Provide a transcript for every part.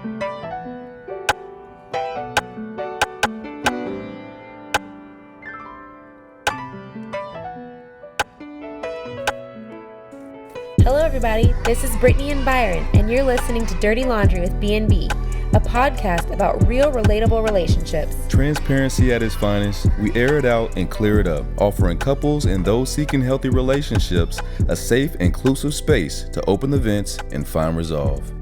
Hello everybody, this is Brittany and Byron, and you're listening to Dirty Laundry with B&B, a podcast about real, relatable relationships. Transparency at its finest, we air it out and clear it up, offering couples and those seeking healthy relationships a safe, inclusive space to open the vents and find resolve.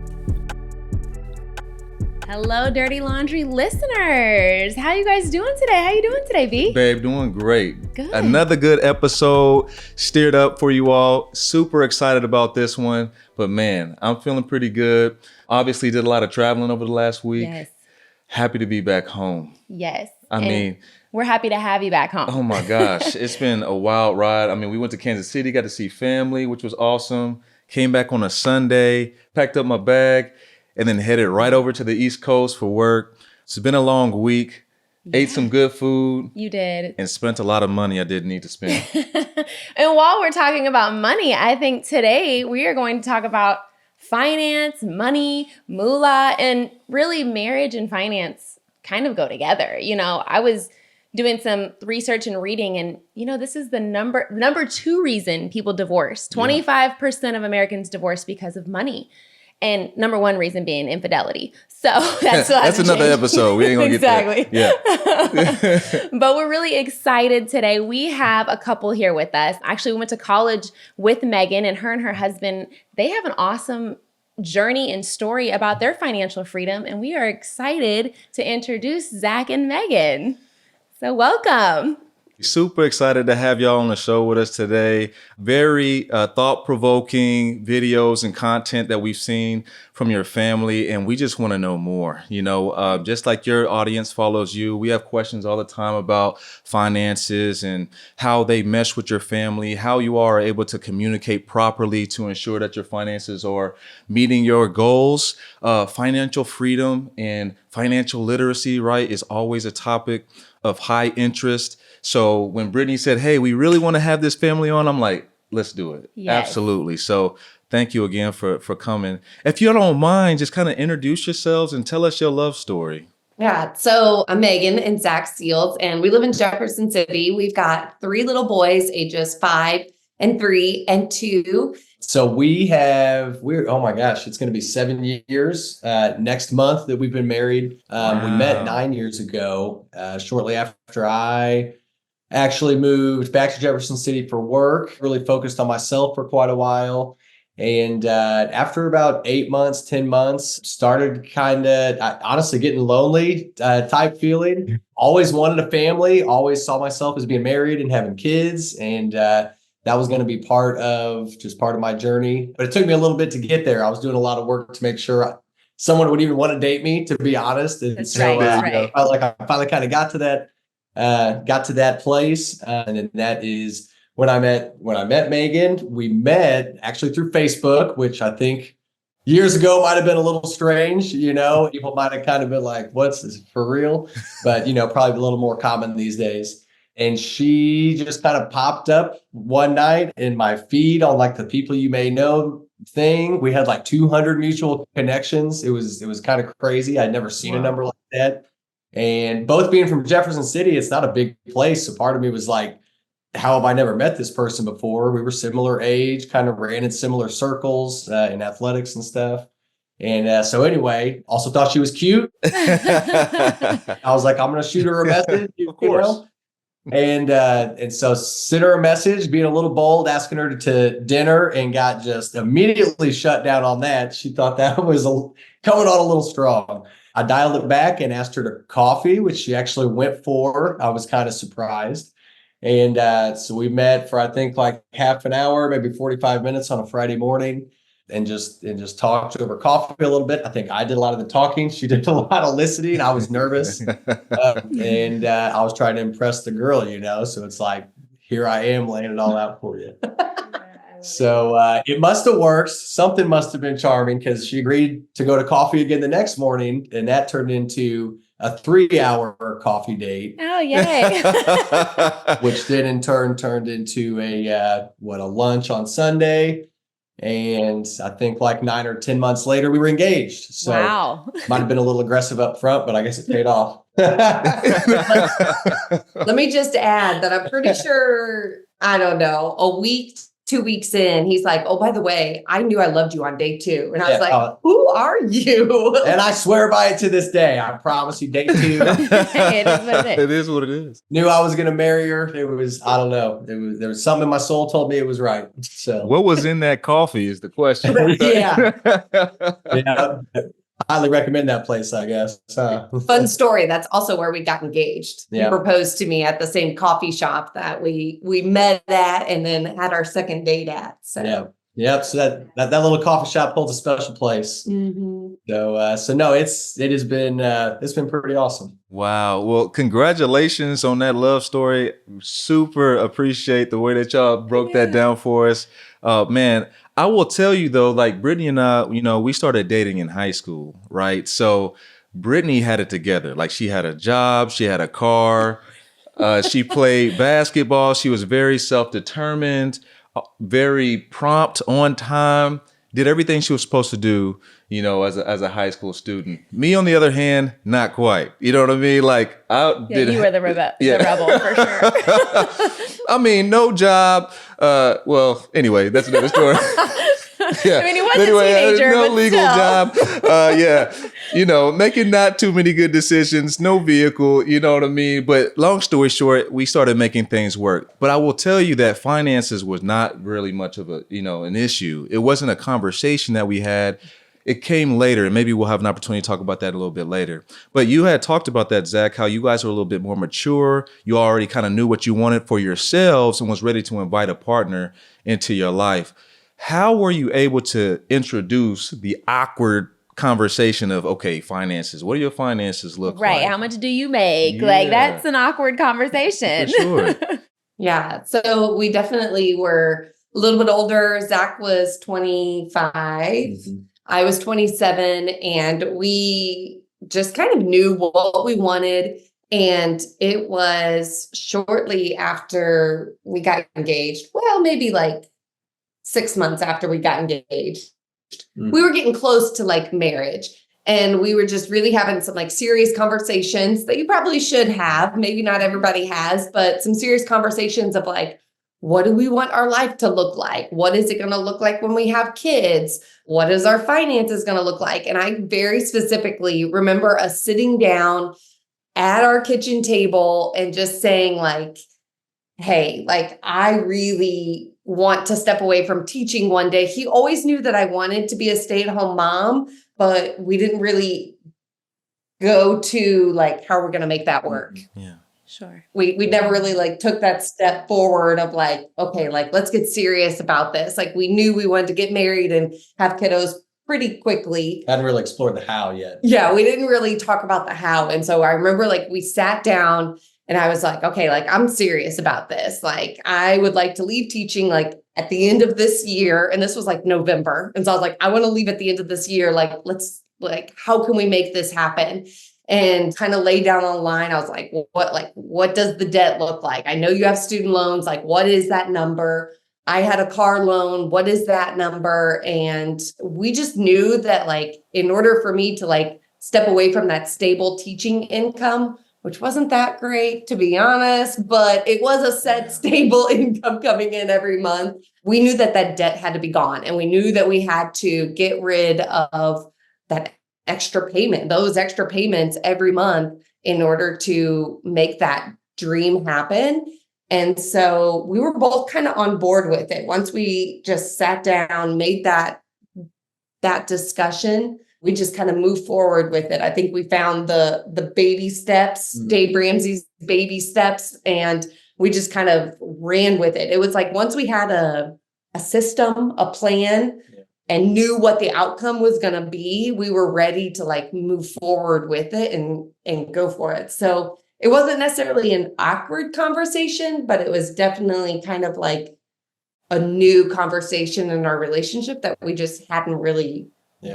Hello, Dirty Laundry listeners. How you guys doing today? How you doing today, B? Babe, doing great. Good. Another good episode steered up for you all. Super excited about this one. But man, I'm feeling pretty good. Obviously did a lot of traveling over the last week. Yes. Happy to be back home. Yes. I mean, we're happy to have you back home. Oh my gosh, it's been a wild ride. I mean, we went to Kansas City, got to see family, which was awesome. Came back on a Sunday, packed up my bag, and then headed right over to the East Coast for work. It's been a long week. Yeah. Ate some good food. You did. And spent a lot of money I didn't need to spend. And while we're talking about money, I think today we are going to talk about finance, money, moolah, and really marriage and finance kind of go together. You know, I was doing some research and reading, and this is the number two reason people divorce. 25% of Americans divorce because of money. And number one reason being infidelity. So that's another episode. We ain't gonna get exactly. there. Yeah. But we're really excited today. We have a couple here with us. Actually, we went to college with Megan, and her husband, they have an awesome journey and story about their financial freedom. And we are excited to introduce Zach and Megan. So welcome. Super excited to have y'all on the show with us today. Very thought-provoking videos and content that we've seen from your family, and we just want to know more. Just like your audience follows you, we have questions all the time about finances and how they mesh with your family, how you are able to communicate properly to ensure that your finances are meeting your goals. Financial freedom and financial literacy, right, is always a topic of high interest. So when Brittany said, hey, we really want to have this family on, I'm like, let's do it. Yes. Absolutely. So thank you again for coming. If you don't mind, just kind of introduce yourselves and tell us your love story. Yeah. So I'm Megan and Zach Seals, and we live in Jefferson City. We've got 3 little boys, ages 5 and 3 and 2. So oh my gosh, it's going to be 7 years next month that we've been married. Wow. We met 9 years ago, shortly after I actually moved back to Jefferson City for work, really focused on myself for quite a while. And after about 8 months, 10 months, started kind of honestly getting lonely type feeling. Always wanted a family, always saw myself as being married and having kids. And that was going to be part of my journey. But it took me a little bit to get there. I was doing a lot of work to make sure someone would even want to date me, to be honest. And That's right. I finally kind of got to that place. And then that is when I met Megan. We met actually through Facebook, which I think years ago might have been a little strange. People might have kind of been like, what's this for real? But, probably a little more common these days. And she just kind of popped up one night in my feed on like the people you may know thing. We had like 200 mutual connections. It was kind of crazy. I'd never seen a number like that. And both being from Jefferson City, it's not a big place. So part of me was like, how have I never met this person before? We were similar age, kind of ran in similar circles in athletics and stuff. And so anyway, also thought she was cute. I was like, I'm going to shoot her a message. Of course. And so sent her a message, being a little bold, asking her to dinner, and got just immediately shut down on that. She thought that was coming on a little strong. I dialed it back and asked her to coffee, which she actually went for. I was kind of surprised. And so we met for, I think, like half an hour, maybe 45 minutes on a Friday morning, and just talked over coffee a little bit. I think I did a lot of the talking. She did a lot of listening. I was nervous. And I was trying to impress the girl, so it's like, here I am laying it all out for you. So it must have worked. Something must have been charming, because she agreed to go to coffee again the next morning, and that turned into a 3-hour coffee date. Oh, yay. Which then in turn turned into a lunch on Sunday. And I think like 9 or 10 months later, we were engaged. So Wow. might have been a little aggressive up front, but I guess it paid off. Let me just add that I'm pretty sure, I don't know, a week, 2 weeks in, he's like, oh, by the way, I knew I loved you on day 2. And I was Yeah, like, who are you? And I swear by it to this day. I promise you, day 2. It is what it is. It is what it is. Knew I was going to marry her. It was, I don't know. There was something in my soul told me it was right. So What was in that coffee is the question. Yeah. yeah, I highly recommend that place, I guess. Fun story. That's also where we got engaged. He Yeah. proposed to me at the same coffee shop that we met at and then had our second date at. So Yeah. Yep. So that little coffee shop holds a special place. Mhm. So no, it has been it's been pretty awesome. Wow. Well, congratulations on that love story. Super appreciate the way that y'all broke that down for us. Man, I will tell you though, like Brittany and I, we started dating in high school, right? So Brittany had it together. Like she had a job, she had a car, she played basketball. She was very self-determined, very prompt, on time, did everything she was supposed to do, as a high school student. Me, on the other hand, not quite. You know what I mean? Like You were the rebel for sure. I mean, no job. Well, anyway, that's another story. Yeah. I mean, he was a teenager, no but legal still. job. Yeah. Making not too many good decisions, no vehicle, you know what I mean? But long story short, we started making things work. But I will tell you that finances was not really much of an issue. It wasn't a conversation that we had. It came later, and maybe we'll have an opportunity to talk about that a little bit later. But you had talked about that, Zach, how you guys were a little bit more mature. You already kind of knew what you wanted for yourselves and was ready to invite a partner into your life. How were you able to introduce the awkward conversation of, okay, finances? What do your finances look like? Right. How much do you make? Yeah. Like, that's an awkward conversation. For sure. Yeah. So we definitely were a little bit older. Zach was 25. Mhm. I was 27, and we just kind of knew what we wanted. And it was shortly after we got engaged. Well, maybe like 6 months after we got engaged. Mhm. We were getting close to like marriage. And we were just really having some like serious conversations that you probably should have. Maybe not everybody has, but some serious conversations of like, what do we want our life to look like? What is it going to look like when we have kids? What is our finances going to look like? And I very specifically remember us sitting down at our kitchen table and just saying like, hey, like I really want to step away from teaching one day. He always knew that I wanted to be a stay-at-home mom, but we didn't really go to like how we're going to make that work. Yeah. Sure. We never really like took that step forward of like, okay, like let's get serious about this. Like we knew we wanted to get married and have kiddos pretty quickly. Hadn't really explored the how yet. Yeah, we didn't really talk about the how. And so I remember like we sat down and I was like, okay, like I'm serious about this. Like I would like to leave teaching like at the end of this year. And this was like November. And so I was like, I want to leave at the end of this year. Like, let's like, how can we make this happen? And kind of lay down on the line. I was like, what does the debt look like? I know you have student loans. Like, what is that number? I had a car loan. What is that number? And we just knew that like, in order for me to like step away from that stable teaching income, which wasn't that great, to be honest, but it was a set stable income coming in every month. We knew that that debt had to be gone. And we knew that we had to get rid of that extra payment, those extra payments every month in order to make that dream happen. And so we were both kind of on board with it. Once we just sat down, made that discussion, we just kind of moved forward with it. I think we found the baby steps, Dave Ramsey's baby steps, and we just kind of ran with it. It was like once we had a system, a plan, and knew what the outcome was going to be, we were ready to like move forward with it and go for it. So it wasn't necessarily an awkward conversation, but it was definitely kind of like a new conversation in our relationship that we just hadn't really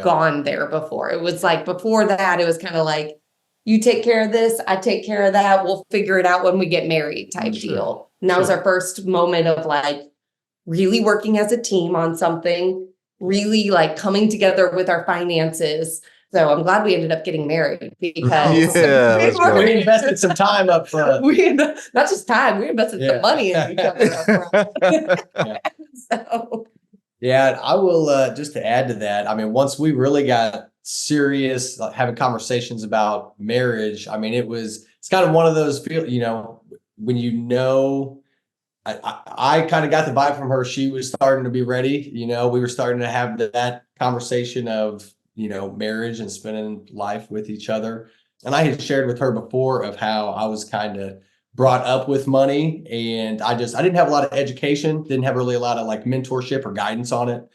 gone there before. It was like before that, it was kind of like, you take care of this, I take care of that. We'll figure it out when we get married type deal. And that was our first moment of like really working as a team on something really like coming together with our finances. So I'm glad we ended up getting married because Yeah, we let's go. We invested some time up front. not just time, we invested Yeah. some money in each other up front. Yeah. So Yeah, I will just to add to that. I mean, once we really got serious, like, having conversations about marriage, I mean, it's kind of one of those when I kind of got the vibe from her. She was starting to be ready. We were starting to have that conversation of, marriage and spending life with each other. And I had shared with her before of how I was kind of brought up with money, and I didn't have a lot of education, didn't have really a lot of like mentorship or guidance on it.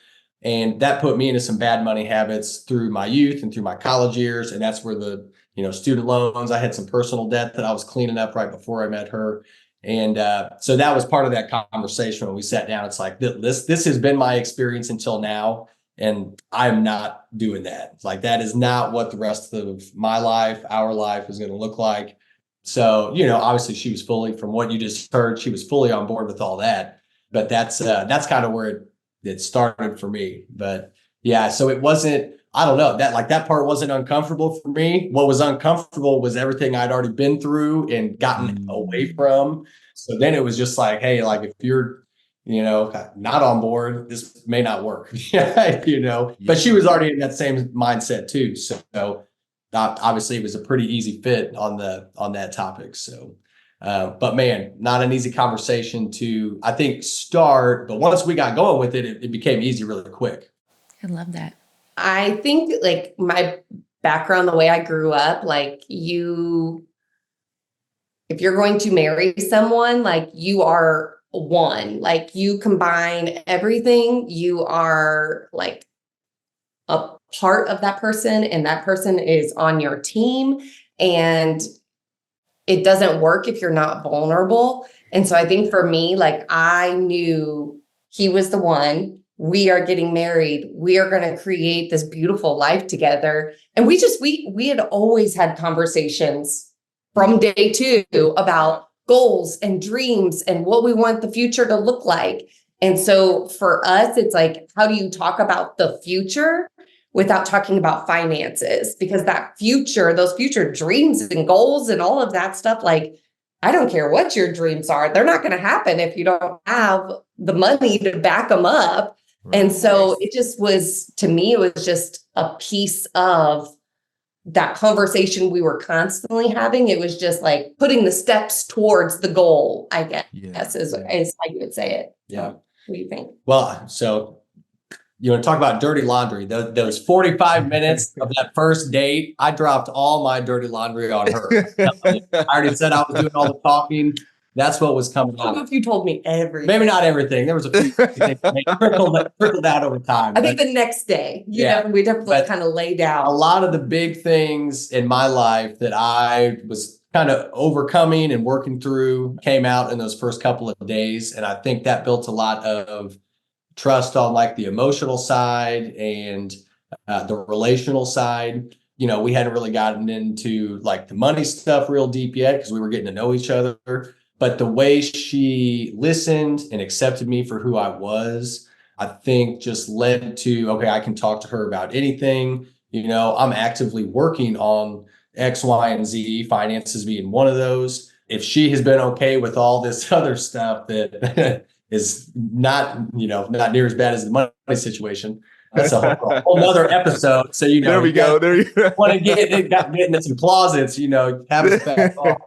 And that put me into some bad money habits through my youth and through my college years. And that's where the, student loans, I had some personal debt that I was cleaning up right before I met her. And so that was part of that conversation when we sat down. It's like, this has been my experience until now, and I'm not doing that. It's like, that is not what the rest of my life, our life is going to look like. So, obviously she was from what you just heard, she was fully on board with all that. But that's kind of where it started for me. But yeah, so it wasn't, I don't know, that part wasn't uncomfortable for me. What was uncomfortable was everything I'd already been through and gotten away from. So then it was just like, hey, like, if you're, not on board, this may not work. But she was already in that same mindset too. So obviously it was a pretty easy fit on that topic. So, but man, not an easy conversation to, I think, start, but once we got going with it, it became easy really quick. I love that. I think like my background, the way I grew up, like if you're going to marry someone, like you are one, like you combine everything, you are like a part of that person, and that person is on your team, and it doesn't work if you're not vulnerable. And so I think for me, like, I knew he was the one. We are getting married. We are going to create this beautiful life together. And we had always had conversations from day two about goals and dreams and what we want the future to look like. And so for us, it's like, how do you talk about the future without talking about finances? Because that future, those future dreams and goals and all of that stuff, like, I don't care what your dreams are, they're not going to happen if you don't have the money to back them up. Right. And so it just was, to me, it was just a piece of that conversation we were constantly having. It was just like putting the steps towards the goal, I guess, is how you would say it. Yeah. What do you think? Well, so you want to talk about dirty laundry? Those 45 minutes of that first date, I dropped all my dirty laundry on her. I already said I was doing all the talking. That's what was coming I don't know out. if you told me everything. Maybe not everything. There was a few things that trickled out over time. I think the next day, we definitely kind of laid out a lot of the big things in my life that I was kind of overcoming and working through came out in those first couple of days. And I think that built a lot of trust on like the emotional side and the relational side. We hadn't really gotten into like the money stuff real deep yet because we were getting to know each other. But the way she listened and accepted me for who I was, I think just led to, okay, I can talk to her about anything. I'm actively working on X, Y, and Z, finances being one of those. If she has been okay with all this other stuff that is not near as bad as the money situation, that's a whole nother episode. So, there we go. There you go. Want to get into some closets, have it back off.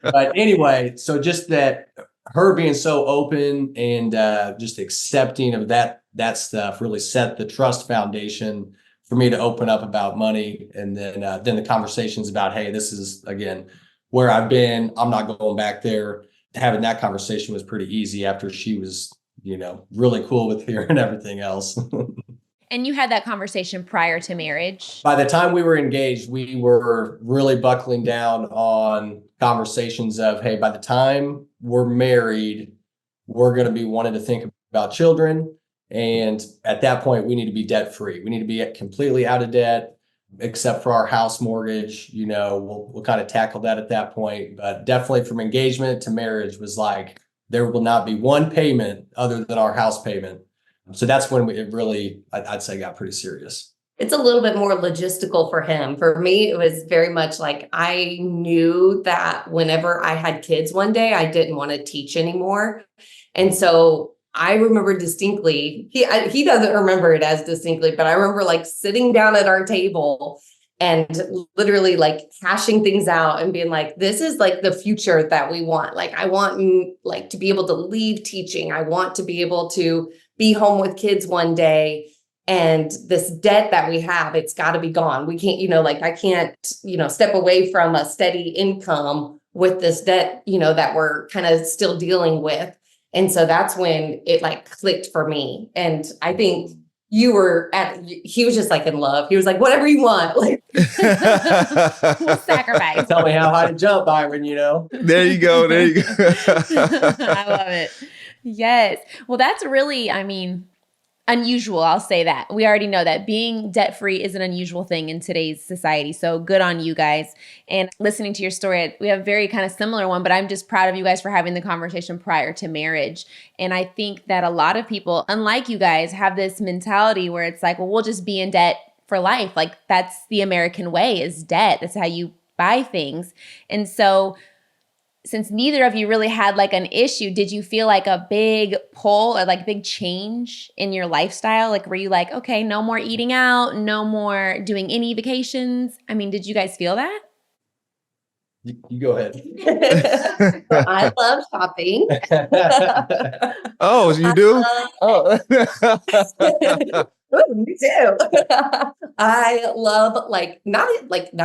But anyway, so just that her being so open and just accepting of that stuff really set the trust foundation for me to open up about money. And then the conversations about, hey, this is, again, where I've been. I'm not going back there. Having that conversation was pretty easy after she was, really cool with hearing everything else. And you had that conversation prior to marriage? By the time we were engaged, we were really buckling down on conversations of, hey, by the time we're married, we're going to be wanting to think about children. And at that point, we need to be debt free. We need to be completely out of debt, except for our house mortgage. We'll kind of tackle that at that point. But definitely from engagement to marriage was like, there will not be one payment other than our house payment. So that's when it really, I'd say, got pretty serious. It's a little bit more logistical for him. For me, it was very much like I knew that whenever I had kids one day, I didn't want to teach anymore. And so I remember distinctly, he doesn't remember it as distinctly, but I remember like sitting down at our table and literally like hashing things out and being like, this is like the future that we want. Like, I want like to be able to leave teaching. I want to be able to be home with kids one day. And this debt that we have, it's got to be gone. We can't, like I can't, step away from a steady income with this debt, that we're kind of still dealing with. And so that's when it like clicked for me. And I think he was just like in love. He was like, whatever you want. Like, We'll sacrifice. Tell me how high to jump, Byron, There you go. There you go. I love it. Yes. Well, that's really, unusual. I'll say that. We already know that being debt-free is an unusual thing in today's society. So good on you guys. And listening to your story, we have a very kind of similar one, but I'm just proud of you guys for having the conversation prior to marriage. And I think that a lot of people, unlike you guys, have this mentality where it's like, well, we'll just be in debt for life. Like that's the American way, is debt. That's how you buy things. And so since neither of you really had like an issue, did you feel like a big pull or like big change in your lifestyle? Like, were you like, okay, no more eating out, no more doing any vacations? Did you guys feel that? You go ahead. I love shopping. Oh, you do? Oh. Ooh, me too. I love not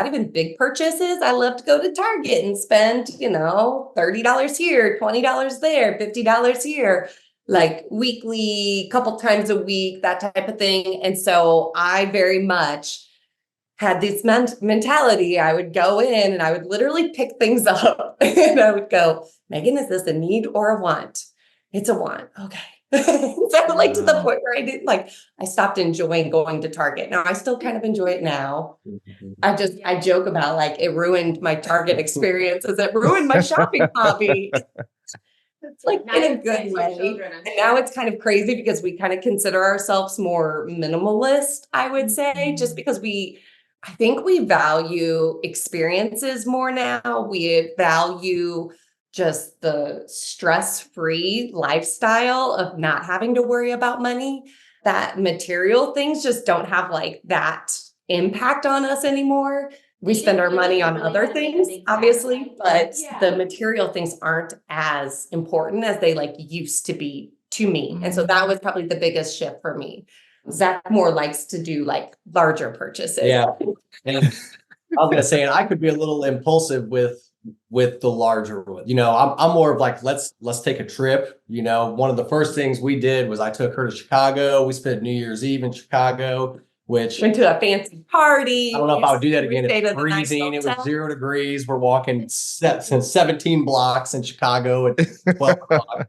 even big purchases. I love to go to Target and spend, $30 here, $20 there, $50 here, like weekly, couple times a week, that type of thing. And so I very much had this mentality. I would go in and I would literally pick things up and I would go, Megan, is this a need or a want? It's a want. Okay. So like to the point where I stopped enjoying going to Target. Now I still kind of enjoy it now. I joke about like it ruined my Target experiences. It ruined my shopping hobby. It's like in a good way. And now it's kind of crazy because we kind of consider ourselves more minimalist, I would say, just because I think we value experiences more now. We value just the stress-free lifestyle of not having to worry about money. That material things just don't have like that impact on us anymore. We spend our money on other things, obviously, but the material things aren't as important as they like used to be to me. And so that was probably the biggest shift for me. Zach more likes to do like larger purchases. Yeah. And I was gonna say, and I could be a little impulsive with the larger one. I'm more of like, let's take a trip. One of the first things we did was I took her to Chicago. We spent New Year's Eve in Chicago, which went to a fancy party. I don't know if I would do that again. It's freezing. It was 0 degrees. We're walking 17 blocks in Chicago at 12 o'clock.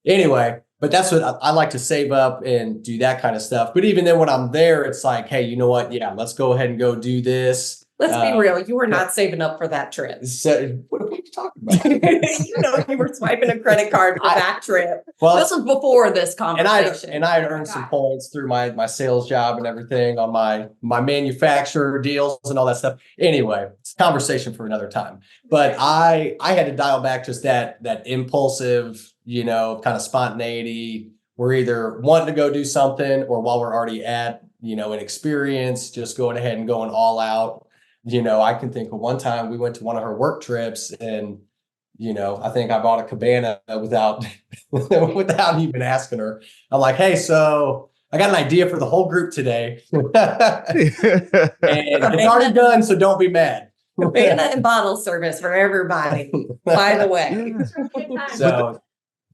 Anyway, but that's what I like to save up and do, that kind of stuff. But even then when I'm there, it's like, hey, you know what? Yeah, let's go ahead and go do this. Let's be real. You were not saving up for that trip. So, what are you talking about? You were swiping a credit card for that trip. Well, this was before this conversation. And I had earned some points through my sales job and everything on my manufacturer deals and all that stuff. Anyway, it's a conversation for another time. But I had to dial back just that impulsive, kind of spontaneity. We're either wanting to go do something, or while we're already at, an experience, just going ahead and going all out. I can think of one time we went to one of her work trips and, I think I bought a cabana without even asking her. I'm like, hey, so I got an idea for the whole group today. And it's already done, so don't be mad. Cabana and bottle service for everybody, by the way. So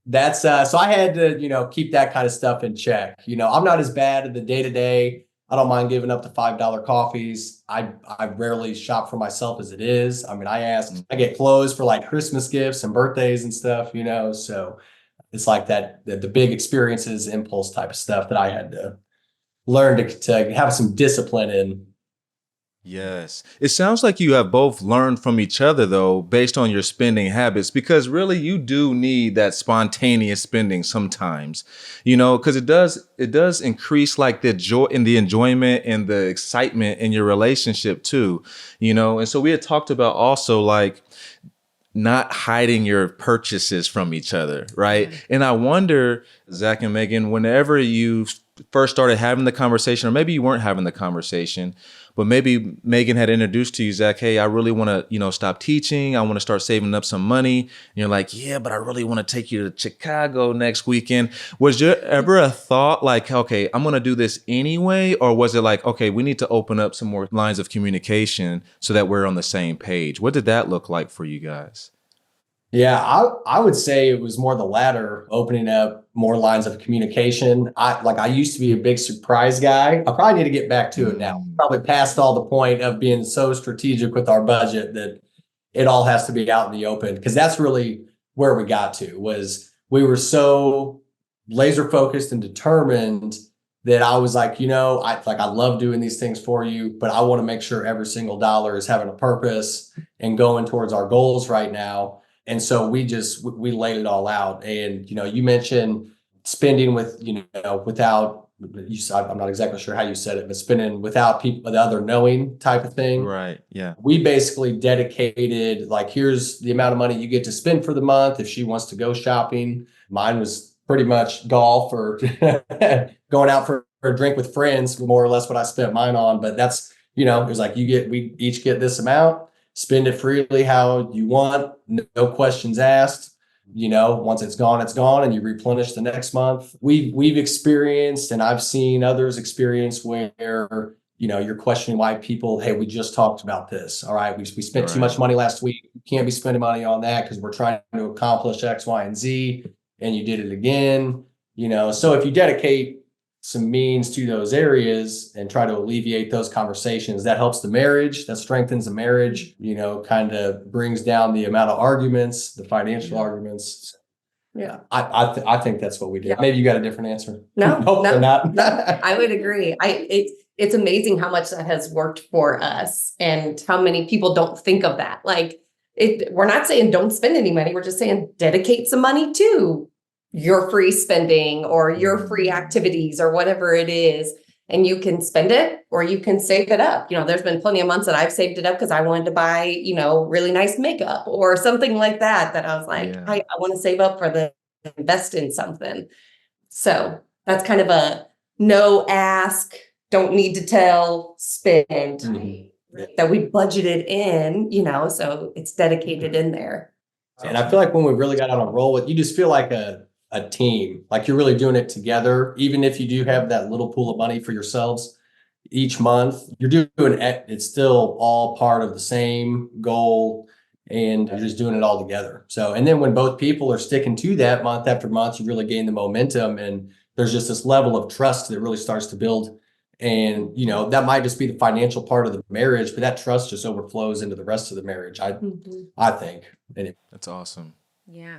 that's so I had to, keep that kind of stuff in check. I'm not as bad at the day-to-day. I don't mind giving up the $5 coffees. I rarely shop for myself as it is. I get clothes for like Christmas gifts and birthdays and stuff, so it's like that, the big experiences, impulse type of stuff that I had to learn to have some discipline in. Yes. It sounds like you have both learned from each other, though, based on your spending habits, because really you do need that spontaneous spending sometimes, because it does increase like the joy and the enjoyment and the excitement in your relationship too, And so we had talked about also like not hiding your purchases from each other, right? And I wonder, Zach and Megan, whenever you first started having the conversation, or maybe you weren't having the conversation, but maybe Megan had introduced to you, Zach, hey, I really want to, stop teaching. I want to start saving up some money. And you're like, yeah, but I really want to take you to Chicago next weekend. Was there ever a thought like, okay, I'm going to do this anyway? Or was it like, okay, we need to open up some more lines of communication so that we're on the same page? What did that look like for you guys? Yeah, I would say it was more the latter, opening up more lines of communication. I used to be a big surprise guy. I probably need to get back to it now. Probably past all the point of being so strategic with our budget that it all has to be out in the open, because that's really where we got to, was we were so laser focused and determined that I was like, I love doing these things for you, but I want to make sure every single dollar is having a purpose and going towards our goals right now. And so we laid it all out. And, you mentioned spending without, I'm not exactly sure how you said it, but spending without people, the other knowing type of thing. Right. Yeah. We basically dedicated, like, here's the amount of money you get to spend for the month. If she wants to go shopping, mine was pretty much golf or going out for a drink with friends, more or less what I spent mine on. But that's, it was like, we each get this amount. Spend it freely how you want, no questions asked. Once it's gone, and you replenish the next month. We've experienced, and I've seen others experience, where you're questioning why people, hey, we just talked about this. All right, we spent too much money last week. You can't be spending money on that because we're trying to accomplish X, Y, and Z, and you did it again. So if you dedicate some means to those areas and try to alleviate those conversations, that helps the marriage, that strengthens the marriage, kind of brings down the amount of arguments, the financial arguments. Yeah, I think that's what we did. Yeah. Maybe you got a different answer. No, no, not. I would agree. It's amazing how much that has worked for us and how many people don't think of that. Like, we're not saying don't spend any money. We're just saying dedicate some money to your free spending or your free activities or whatever it is. And you can spend it or you can save it up. There's been plenty of months that I've saved it up because I wanted to buy, really nice makeup or something like that I was like, yeah. I want to save up for the invest in something. So that's kind of a no ask, don't need to tell, spend that we budgeted in, so it's dedicated in there. And I feel like when we really got on a roll, you just feel like a team, like you're really doing it together. Even if you do have that little pool of money for yourselves each month, you're doing it. It's still all part of the same goal, and you're just doing it all together. So, and then when both people are sticking to that month after month, you really gain the momentum, and there's just this level of trust that really starts to build. And, that might just be the financial part of the marriage, but that trust just overflows into the rest of the marriage. I think. That's awesome. Yeah.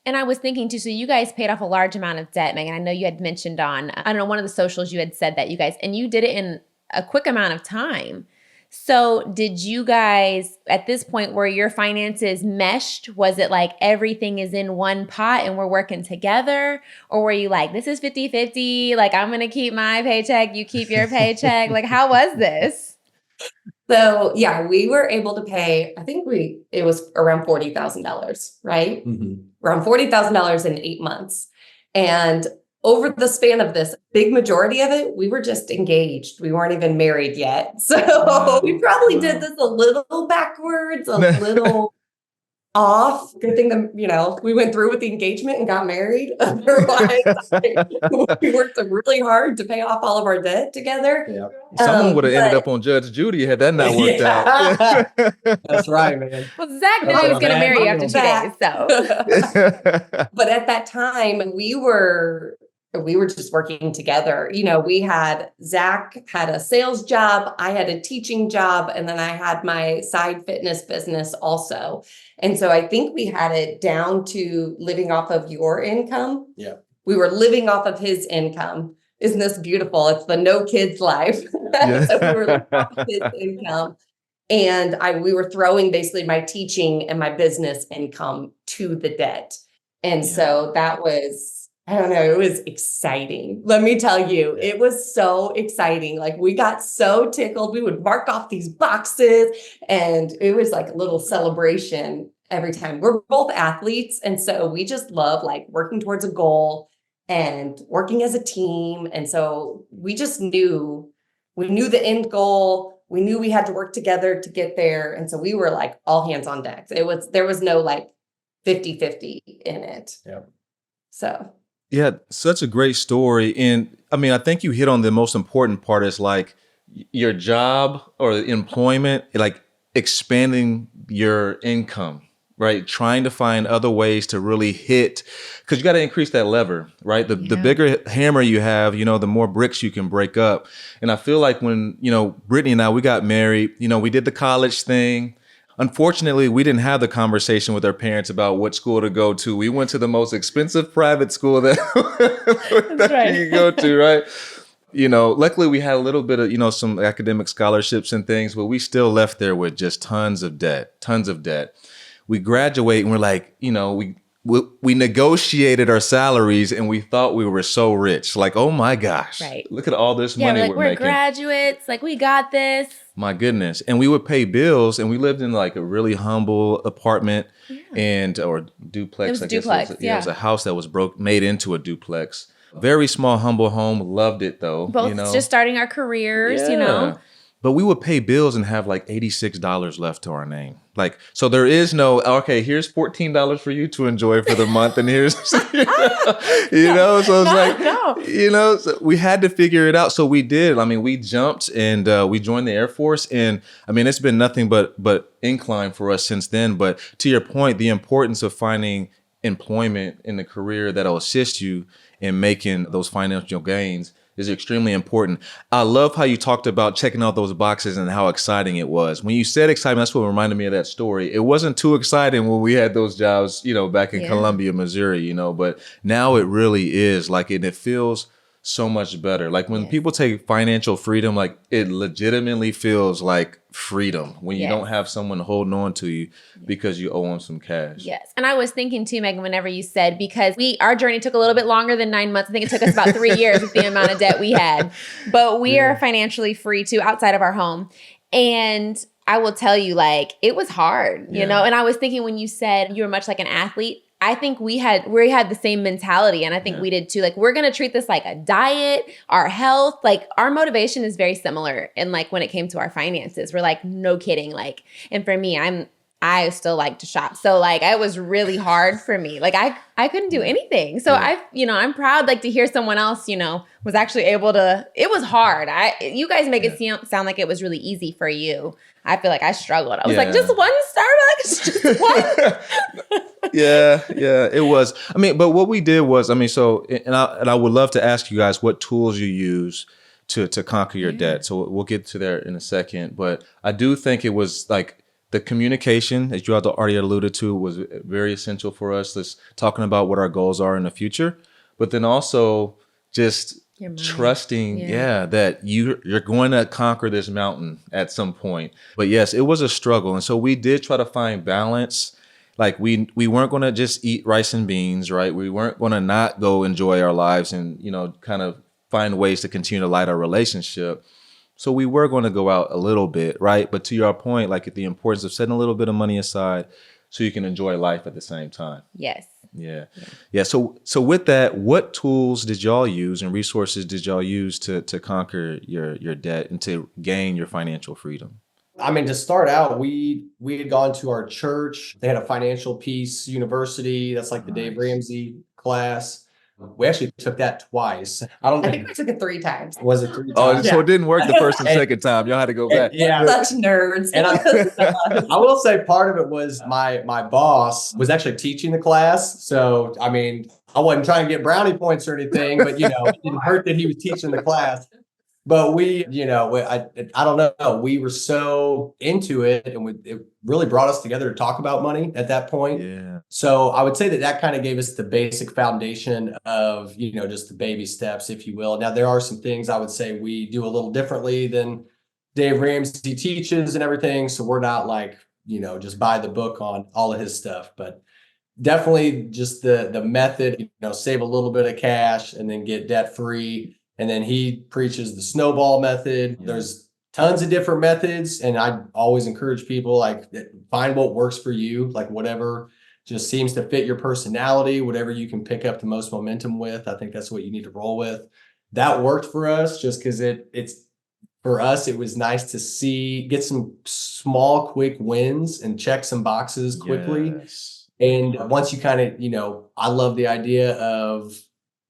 And I was thinking too, so you guys paid off a large amount of debt, Megan. I know you had mentioned on, I don't know, one of the socials you had said that you guys, and you did it in a quick amount of time. So did you guys, at this point, were your finances meshed? Was it like everything is in one pot and we're working together? Or were you like, this is 50-50, like I'm going to keep my paycheck, you keep your paycheck? Like, how was this? So yeah, we were able to pay, I think it was around $40,000, right? Mm-hmm. Around $40,000 in 8 months. And over the span of this, big majority of it, we were just engaged. We weren't even married yet. So we probably did this a little backwards, a little off. Good thing that, we went through with the engagement and got married. Otherwise, we worked really hard to pay off all of our debt together. Yeah. Someone would have ended up on Judge Judy had that not worked out. That's right, man. Well, Zach knew he was going to marry you after 2 days, so. But at that time, we were just working together. Zach had a sales job, I had a teaching job, and then I had my side fitness business also. And so I think we had it down to living off of your income. Yeah. We were living off of his income. isn't this beautiful? It's the no kids life. So we were like, kids income. And we were throwing basically my teaching and my business income to the debt. And so that was, I don't know, it was exciting. Let me tell you, it was so exciting. Like we got so tickled. We would mark off these boxes and it was like a little celebration every time. We're both athletes. And so we just love like working towards a goal and working as a team. And so we just knew, we knew the end goal. We knew we had to work together to get there. And so we were like all hands on deck. There was no like 50-50 in it. Yeah. So. Yeah, such a great story. And I mean, I think you hit on the most important part is like your job or employment, like expanding your income, right? Trying to find other ways to really hit, because you got to increase that lever, right? The bigger hammer you have, the more bricks you can break up. And I feel like when, Brittany and I, we got married, we did the college thing. Unfortunately, we didn't have the conversation with our parents about what school to go to. We went to the most expensive private school that you can go to, right? Luckily we had a little bit of, some academic scholarships and things, but we still left there with just tons of debt. We graduate and we're like, we negotiated our salaries and we thought we were so rich. Like, oh my gosh, look at all this money we're making. We're graduates, like we got this. My goodness. And we would pay bills and we lived in like a really humble apartment or duplex. It was duplex. It was a house that was made into a duplex. Very small, humble home. Loved it though. Both just starting our careers, But we would pay bills and have like $86 left to our name. Like, so there is no, okay, here's $14 for you to enjoy for the month. And here's, so it's so we had to figure it out. So we did. I mean, we jumped and we joined the Air Force. And I mean, it's been nothing but incline for us since then. But to your point, the importance of finding employment in the career that'll assist you in making those financial gains is extremely important. I love how you talked about checking out those boxes and how exciting it was. When you said excitement, that's what reminded me of that story. It wasn't too exciting when we had those jobs, back in Columbia, Missouri, but now it really is like, and it feels so much better. Like when people take financial freedom, like it legitimately feels like freedom when you don't have someone holding on to you because you owe them some cash. Yes. And I was thinking too, Megan, whenever you said, because our journey took a little bit longer than 9 months. I think it took us about 3 years with the amount of debt we had, but we are financially free too outside of our home. And I will tell you, like, it was hard, and I was thinking when you said you were much like an athlete, I think we had the same mentality, and I think we did too. Like, we're going to treat this like a diet, our health, like our motivation is very similar. And like when it came to our finances, we're like, no kidding. Like, and for me, I still like to shop. So like, it was really hard for me. Like I couldn't do anything. So I'm proud like to hear someone else, was actually able to, it was hard. You guys make it sound like it was really easy for you. I feel like I struggled. I was like, just one Starbucks, just one. Yeah, it was. I mean, but what we did was, and I would love to ask you guys what tools you use to conquer your debt. So we'll get to there in a second. But I do think it was like the communication, as you already alluded to, was very essential for us. This talking about what our goals are in the future, but then also just trusting, that you're going to conquer this mountain at some point. But yes, it was a struggle. And so we did try to find balance. Like we weren't going to just eat rice and beans, right? We weren't going to not go enjoy our lives and, kind of find ways to continue to light our relationship. So we were going to go out a little bit, right? But to your point, like the importance of setting a little bit of money aside so you can enjoy life at the same time. Yes. Yeah. So with that, what tools did y'all use and resources did y'all use to conquer your debt and to gain your financial freedom? I mean, to start out, we had gone to our church. They had a financial peace university. That's like the Dave Ramsey class. We actually took that twice. I think we took it 3 times. Was it 3 times? Oh, so it didn't work the first and second time. Y'all had to go back. Such nerds. And I will say part of it was my boss was actually teaching the class. So, I mean, I wasn't trying to get brownie points or anything, but, it didn't hurt that he was teaching the class. But I don't know. We were so into it, and it really brought us together to talk about money at that point. Yeah. So I would say that kind of gave us the basic foundation of, just the baby steps, if you will. Now, there are some things I would say we do a little differently than Dave Ramsey teaches and everything. So we're not like, just buy the book on all of his stuff, but definitely just the method, save a little bit of cash and then get debt free. And then he preaches the snowball method. Yeah. There's tons of different methods. And I always encourage people, like, find what works for you, like whatever just seems to fit your personality, whatever you can pick up the most momentum with. I think that's what you need to roll with. That worked for us just because it's for us, it was nice to get some small, quick wins and check some boxes quickly. Yes. And once you kind of, I love the idea of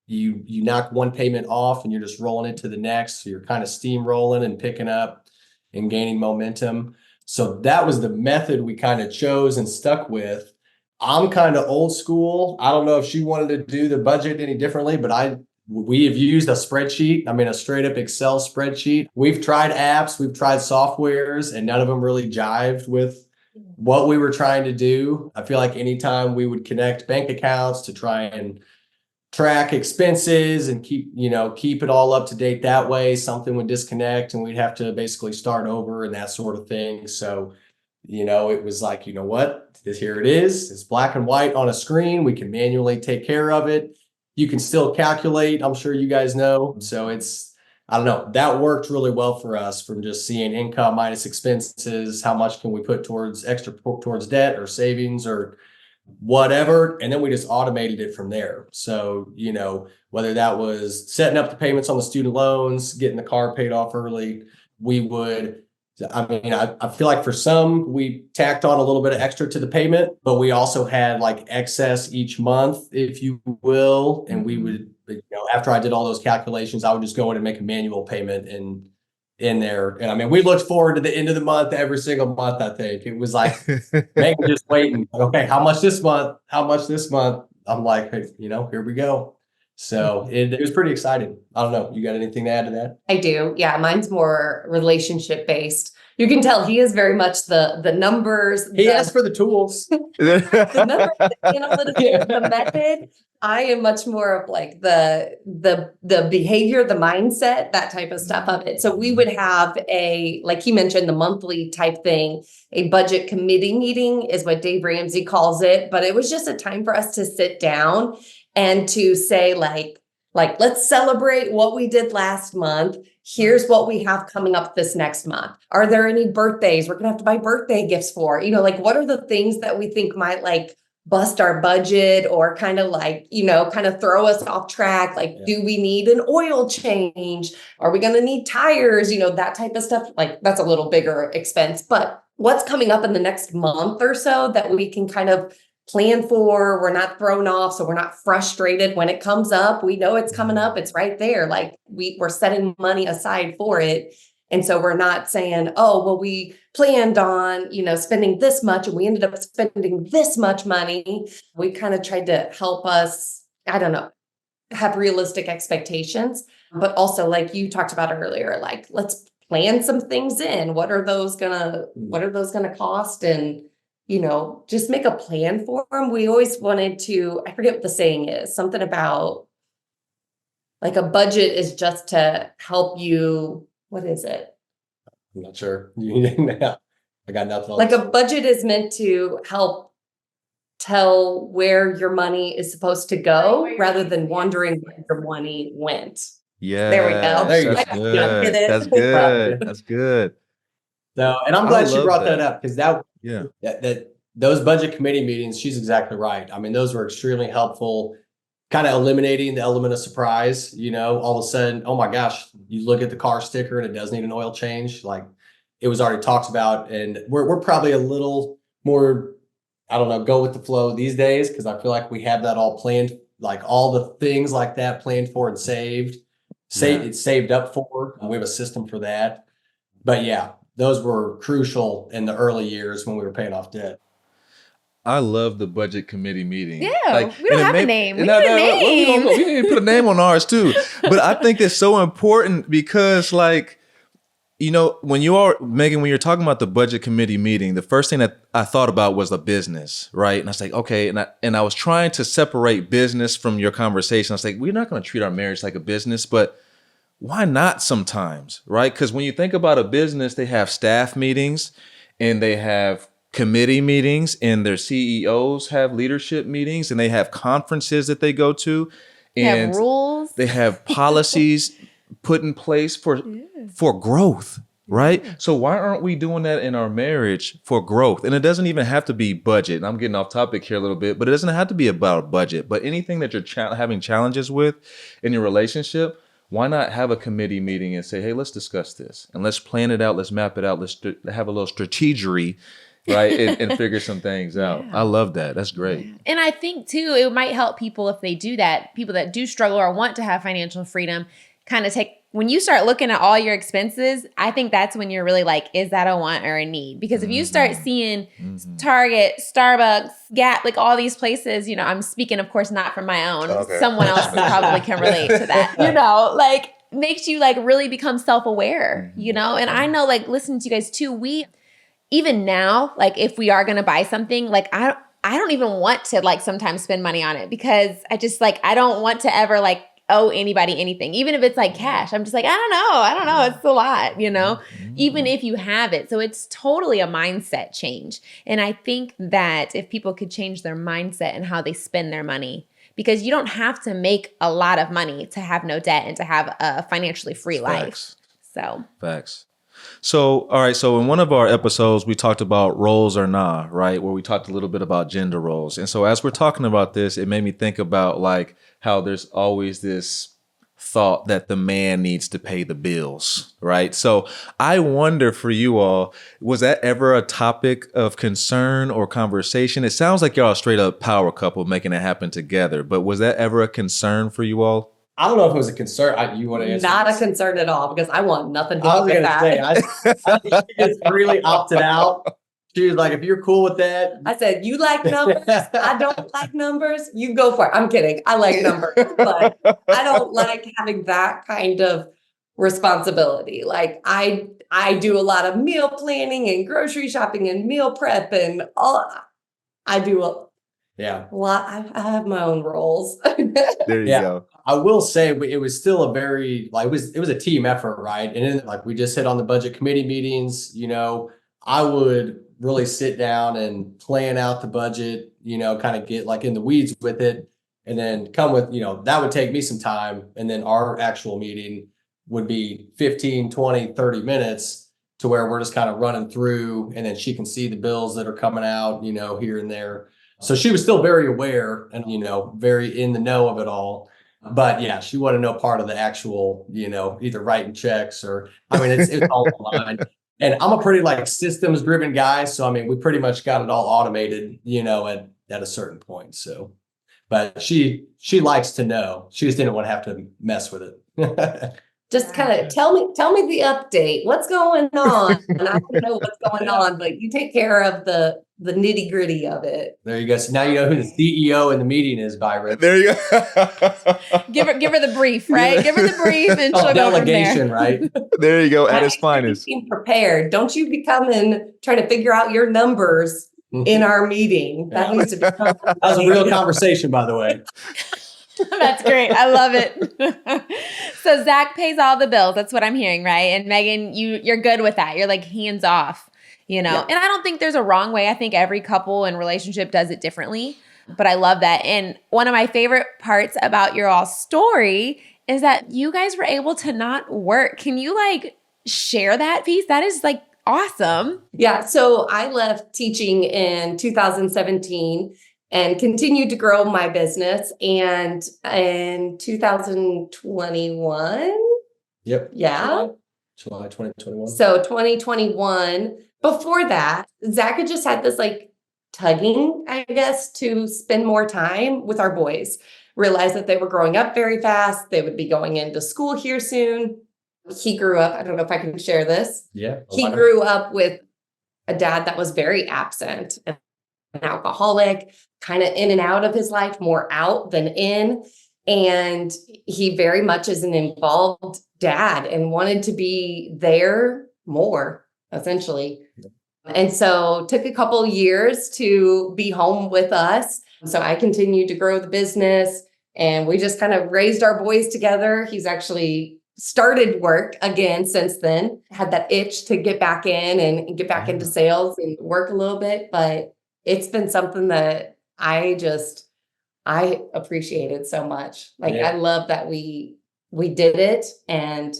you knock one payment off and you're just rolling it to the next. So you're kind of steamrolling and picking up and gaining momentum. So that was the method we kind of chose and stuck with. I'm kind of old school. I don't know if she wanted to do the budget any differently, but we have used a spreadsheet. I mean, a straight up Excel spreadsheet. We've tried apps, we've tried softwares, and none of them really jived with what we were trying to do. I feel like anytime we would connect bank accounts to try and track expenses and keep it all up to date that way, something would disconnect and we'd have to basically start over and that sort of thing. So, it was like, what? Here it is. It's black and white on a screen. We can manually take care of it. You can still calculate. I'm sure you guys know. So I don't know, that worked really well for us, from just seeing income minus expenses. How much can we put towards debt or savings or whatever? And then we just automated it from there. So, whether that was setting up the payments on the student loans, getting the car paid off early, I feel like for some, we tacked on a little bit of extra to the payment, but we also had like excess each month, if you will. And we would, after I did all those calculations, I would just go in and make a manual payment in there. And we looked forward to the end of the month every single month. I think it was like, Megan just waiting. Okay, how much this month? How much this month? I'm like, hey, here we go. So it was pretty exciting. I don't know. You got anything to add to that? I do. Yeah, mine's more relationship based. You can tell he is very much the numbers. He asked for the tools. The numbers, the analytics, the method. I am much more of like the behavior, the mindset, that type of stuff of it. So we would have like he mentioned, the monthly type thing, a budget committee meeting is what Dave Ramsey calls it. But it was just a time for us to sit down and to say like, let's celebrate what we did last month. Here's what we have coming up this next month. Are there any birthdays we're going to have to buy birthday gifts for? What are the things that we think might like bust our budget or kind of like, kind of throw us off track? Like, do we need an oil change? Are we going to need tires? That type of stuff. Like, that's a little bigger expense, but what's coming up in the next month or so that we can kind of plan for, we're not thrown off. So we're not frustrated when it comes up. We know it's coming up. It's right there. Like we're setting money aside for it. And so we're not saying, oh, well, we planned on, spending this much and we ended up spending this much money. We kind of tried to help us, I don't know, have realistic expectations, but also like you talked about earlier, like let's plan some things in. What are those gonna cost? And just make a plan for them. We always wanted to, I forget what the saying is, something about like a budget is just to help you. What is it? I'm not sure. I got nothing. Like a budget is meant to help tell where your money is supposed to go rather than wondering where your money went. Yeah. There we go. There you That's go. good. That's good. That's good. So, and I'm glad she love brought that. that up, because that those budget committee meetings, she's exactly right. Those were extremely helpful, kind of eliminating the element of surprise. All of a sudden, oh my gosh, you look at the car sticker and it does need an oil change. Like it was already talked about, and we're probably a little more, I don't know, go with the flow these days, because I feel like we have that all planned, like all the things like that planned for and saved. It's saved up for. We have a system for that. But yeah, those were crucial in the early years when we were paying off debt. I love the budget committee meeting. Yeah, we don't have a name. We need a We need to put a name on ours too. But I think it's so important because, like, you know, when Megan, when you're talking about the budget committee meeting, the first thing that I thought about was the business, right? And I was like, okay, and I was trying to separate business from your conversation. I was like, we're not going to treat our marriage like a business, but why not sometimes, right? Because when you think about a business, they have staff meetings and they have committee meetings and their CEOs have leadership meetings and they have conferences that they go to. They And have rules. they have policies put in place for growth, right? So why aren't we doing that in our marriage for growth? And it doesn't even have to be budget. And I'm getting off topic here a little bit, but it doesn't have to be about budget. But anything that you're having challenges with in your relationship, why not have a committee meeting and say, hey, let's discuss this and let's plan it out. Let's map it out. Let's have a little strategery, right? and figure some things out. I love that. That's great. And I think too, it might help people if they do that. People that do struggle or want to have financial freedom kind of when you start looking at all your expenses, I think that's when you're really like, is that a want or a need? Because if you start seeing Target, Starbucks, Gap, like all these places, you know, I'm speaking, of course, not from my own. Okay. Someone else probably can relate to that, you know, like makes you like really become self-aware, you know? And I know, like, listening to you guys too, even now, like if we are going to buy something, like I don't even want to like sometimes spend money on it because I just like, I don't want to ever like owe anybody anything. Even if it's like cash, I'm just like, I don't know. It's a lot, you know, even if you have it. So it's totally a mindset change. And I think that if people could change their mindset and how they spend their money, because you don't have to make a lot of money to have no debt and to have a financially free life. So Facts. So, all right. So in one of our episodes, we talked about roles or nah, right? Where we talked a little bit about gender roles. And so as we're talking about this, it made me think about like how there's always this thought that the man needs to pay the bills, right? So I wonder for you all, was that ever a topic of concern or conversation? It sounds like y'all a straight up power couple making it happen together, but was that ever a concern for you all? I don't know if it was a concern. You want to answer? Not a concern at all because I want nothing to I do was with going to that. say, I think she just really opted out. She was like, if you're cool with that. I said, you like numbers? I don't like numbers. You go for it. I'm kidding. I like numbers, but I don't like having that kind of responsibility. Like I do a lot of meal planning and grocery shopping and meal prep and all. I do a lot. I have my own roles. There you go. I will say it was still a very, like, it was a team effort, right? And then, like, we just hit on the budget committee meetings, you know, I would really sit down and plan out the budget, you know, kind of get like in the weeds with it and then come with, you know, that would take me some time. And then our actual meeting would be 15, 20, 30 minutes to where we're just kind of running through and then she can see the bills that are coming out, you know, here and there. So she was still very aware and, you know, very in the know of it all. But yeah, she wanted no part of the actual, you know, either writing checks or, I mean, it's all online. And I'm a pretty like systems driven guy. So, I mean, we pretty much got it all automated, you know, at a certain point. So, but she likes to know. She just didn't want to have to mess with it. Just kind of tell me the update. What's going on? And I don't know what's going on, but you take care of the nitty gritty of it. There you go. So now you know who the CEO in the meeting is, Byron. There you go. give her the brief, right? Give her the brief and she'll go delegation, from there. right? There you go. At its finest. Being prepared. Don't you be coming trying to figure out your numbers in our meeting. That needs to be. That was a real conversation, by the way. That's great. I love it. So Zach pays all the bills. That's what I'm hearing, right? And Megan, you're good with that. You're like hands off, you know? Yeah. And I don't think there's a wrong way. I think every couple and relationship does it differently, but I love that. And one of my favorite parts about your all story is that you guys were able to not work. Can you like share that piece? That is like awesome. Yeah. So I left teaching in 2017 and continued to grow my business. And in 2021. Yep. Yeah. July 2021. So 2021. Before that, Zach had just had this like tugging, I guess, to spend more time with our boys. Realized that they were growing up very fast. They would be going into school here soon. He grew up, I don't know if I can share this. Yeah. He grew up with a dad that was very absent, an alcoholic, kind of in and out of his life, more out than in. And he very much is an involved dad and wanted to be there more, essentially. And so took a couple years to be home with us. So I continued to grow the business, and we just kind of raised our boys together. He's actually started work again since then, had that itch to get back in and get back into sales and work a little bit. But it's been something that I appreciated so much. Like, Yeah. I love that we did it, and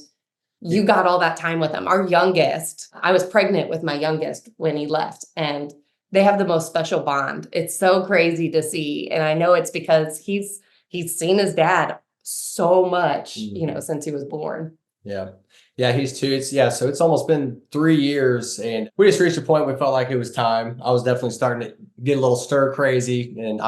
you got all that time with him. Our youngest, I was pregnant with my youngest when he left, and they have the most special bond. It's so crazy to see. And I know it's because he's seen his dad so much, since he was born. Yeah. Yeah, he's two. So it's almost been 3 years, and we just reached a point where we felt like it was time. I was definitely starting to get a little stir crazy, and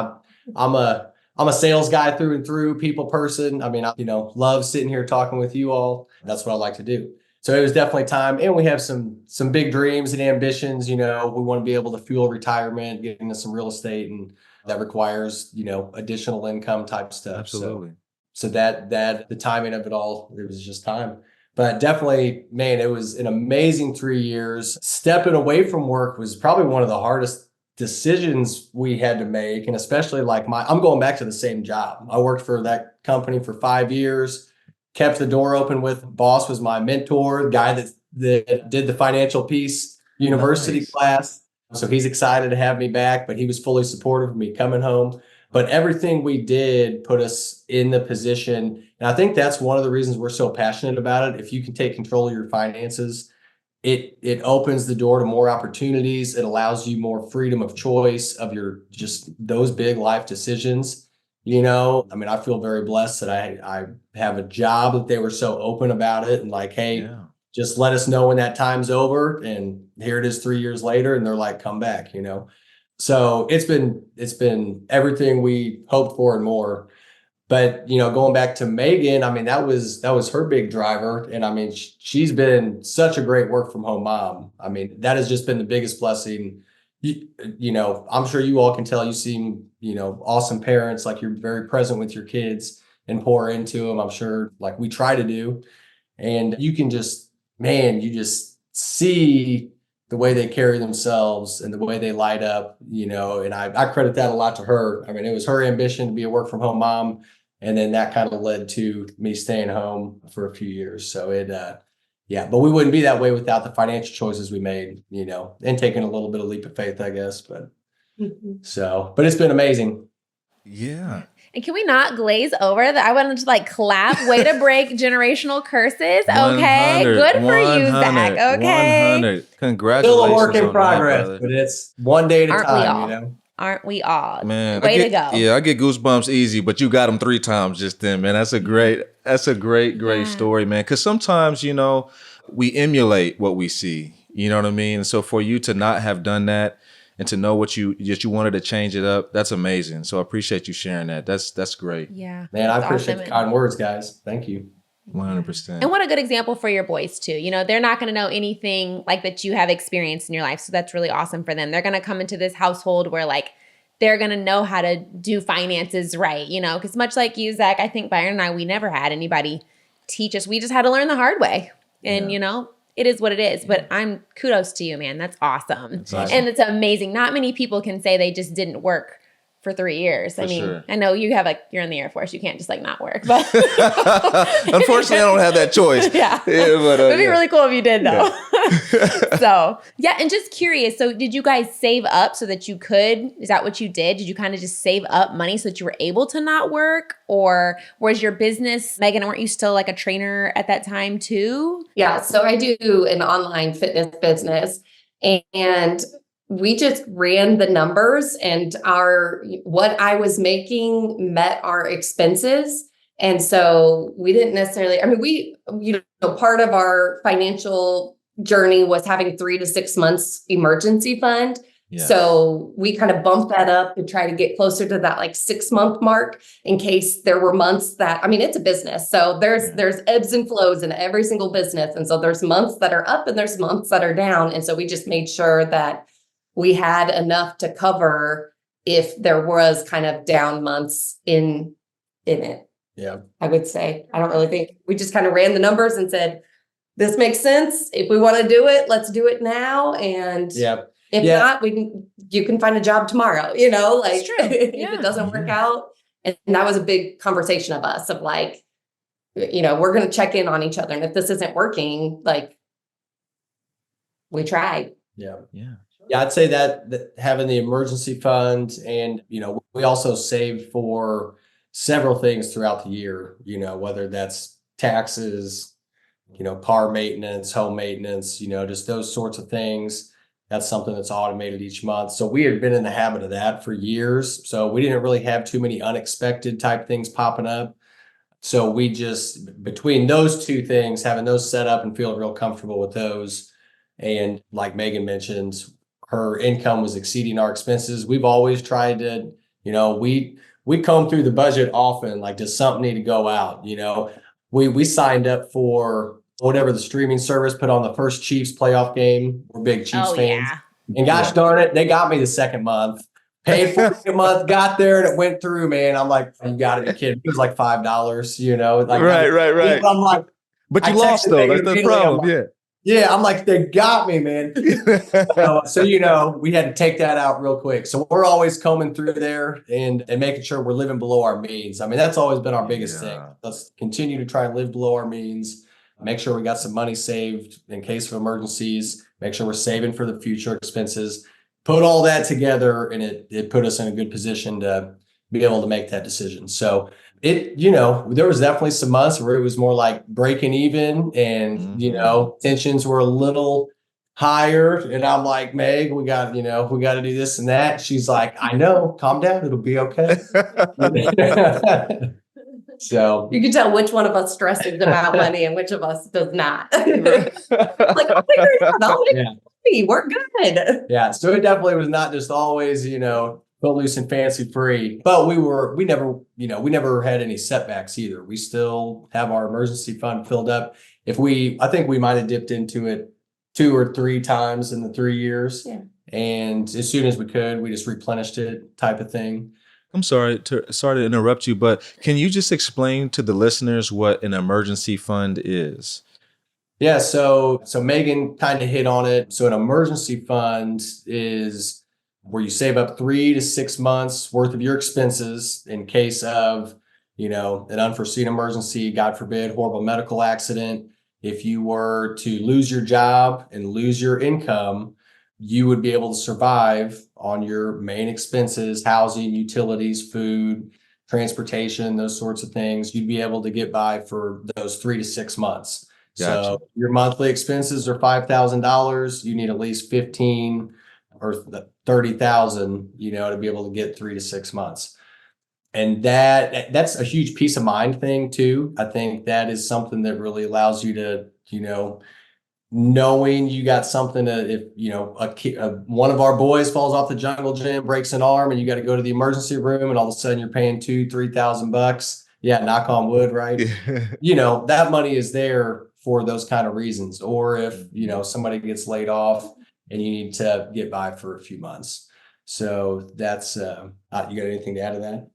I'm a sales guy through and through, people person. I mean, I love sitting here talking with you all. That's what I like to do. So it was definitely time, and we have some big dreams and ambitions. We want to be able to fuel retirement, get into some real estate, and that requires additional income type stuff. Absolutely. So that the timing of it all, it was just time. But definitely, man, it was an amazing 3 years. Stepping away from work was probably one of the hardest decisions we had to make. And especially I'm going back to the same job. I worked for that company for 5 years, kept the door open with boss, was my mentor, the guy that did the Financial Peace University class. So he's excited to have me back, but he was fully supportive of me coming home. But everything we did put us in the position. And I think that's one of the reasons we're so passionate about it. If you can take control of your finances, it opens the door to more opportunities. It allows you more freedom of choice of your just those big life decisions. I mean, I feel very blessed that I have a job that they were so open about it and like, hey, just let us know when that time's over. And here it is 3 years later, and they're like, come back, So it's been everything we hoped for and more. But going back to Megan, I mean, that was her big driver, and I mean, she's been such a great work from home mom. I mean, that has just been the biggest blessing. I'm sure you all can tell. You seem awesome parents. Like, you're very present with your kids and pour into them. I'm sure, like we try to do, and you can just see the way they carry themselves and the way they light up, and I credit that a lot to her. I mean, it was her ambition to be a work from home mom. And then that kind of led to me staying home for a few years. So but we wouldn't be that way without the financial choices we made, and taking a little bit of leap of faith, I guess. But but it's been amazing. Yeah. And can we not glaze over that? I wanted to clap. Way to break generational curses. Okay. Good for you, Zach. Okay. 100. Congratulations. Still a work in on progress, that, but it's one day at a Aren't we time, all? Aren't we all? Man, way to go. Yeah, I get goosebumps easy, but you got them 3 times just then, man. That's a great story, man. Because sometimes, we emulate what we see. You know what I mean? So for you to not have done that and to know what you wanted to change it up, that's amazing. So I appreciate you sharing that. That's great. Yeah. Man, I appreciate the kind words, guys. Thank you. 100%. And what a good example for your boys too. They're not going to know anything like that you have experienced in your life. So that's really awesome for them. They're going to come into this household where they're going to know how to do finances right, because much like you, Zach, I think Byron and I, we never had anybody teach us. We just had to learn the hard way. And, it is what it is. But I'm kudos to you, man. That's awesome. And it's amazing. Not many people can say they just didn't work for 3 years. I mean, sure. I know you have you're in the Air Force. You can't just not work. But unfortunately, I don't have that choice. Yeah. But, it'd be really cool if you did, though. So, and just curious. So did you guys save up so that you could, is that what you did? Did you kind of just save up money so that you were able to not work? Or was your business, Megan, weren't you still a trainer at that time too? Yeah. So I do an online fitness business, and we just ran the numbers, and what I was making met our expenses. And so we didn't necessarily, I mean, part of our financial journey was having 3 to 6 months emergency fund. Yeah. So we kind of bumped that up to try to get closer to that 6-month mark in case there were months that, I mean, it's a business. So there's ebbs and flows in every single business. And so there's months that are up and there's months that are down. And so we just made sure that we had enough to cover if there was kind of down months in it. Yeah. I would say. I don't really think we just kind of ran the numbers and said, this makes sense. If we want to do it, let's do it now. And Yeah. if Yeah. not, you can find a job tomorrow, you know, like true. if Yeah. it doesn't work Yeah. out. And that was a big conversation of us of like, you know, we're going to check in on each other. And if this isn't working, like we tried. Yeah. Yeah. Yeah, I'd say that having the emergency fund, and we also saved for several things throughout the year, whether that's taxes, car maintenance, home maintenance, just those sorts of things. That's something that's automated each month. So we had been in the habit of that for years. So we didn't really have too many unexpected type things popping up. So we just, between those two things, having those set up and feeling real comfortable with those. And like Megan mentioned, her income was exceeding our expenses. We've always tried to, we comb through the budget often, like does something need to go out? We signed up for whatever the streaming service put on the first Chiefs playoff game. We're big Chiefs fans. Yeah. And gosh darn it, they got me the second month. Paid for a month, got there, and it went through, man. I'm like, you gotta be kidding. It was like $5, like Right. I'm like, But you I lost texted though. Megan That's the immediately. I'm problem. like, yeah, I'm like, they got me, man. So we had to take that out real quick. So we're always combing through there and making sure we're living below our means. I mean, that's always been our biggest thing. Let's continue to try and live below our means, make sure we got some money saved in case of emergencies, make sure we're saving for the future expenses, put all that together, and it put us in a good position to be able to make that decision. So there was definitely some months where it was more like breaking even and, tensions were a little higher. And I'm like, Meg, we got to do this and that. She's like, I know, calm down. It'll be okay. So You can tell which one of us stresses about money and which of us does not. Like, I'll figure it out. I'll make it. We're good. Yeah. So it definitely was not just always, footloose and fancy free, but we never had any setbacks either. We still have our emergency fund filled up. I think we might have dipped into it 2 or 3 times in the 3 years. Yeah. And as soon as we could, we just replenished it type of thing. I'm sorry to interrupt you, but can you just explain to the listeners what an emergency fund is? Yeah, so Megan kind of hit on it. So an emergency fund is where you save up 3 to 6 months worth of your expenses in case of, an unforeseen emergency, God forbid, horrible medical accident. If you were to lose your job and lose your income, you would be able to survive on your main expenses, housing, utilities, food, transportation, those sorts of things. You'd be able to get by for those 3 to 6 months. Gotcha. So your monthly expenses are $5,000. You need at least 15 or 30,000, to be able to get 3 to 6 months. And that's a huge peace of mind thing too. I think that is something that really allows you to, knowing you got something to, if, one of our boys falls off the jungle gym, breaks an arm, and you got to go to the emergency room, and all of a sudden you're paying $2,000-3,000. Yeah. Knock on wood. Right. That money is there for those kind of reasons. Or if, somebody gets laid off and you need to get by for a few months. So that's, you got anything to add to that?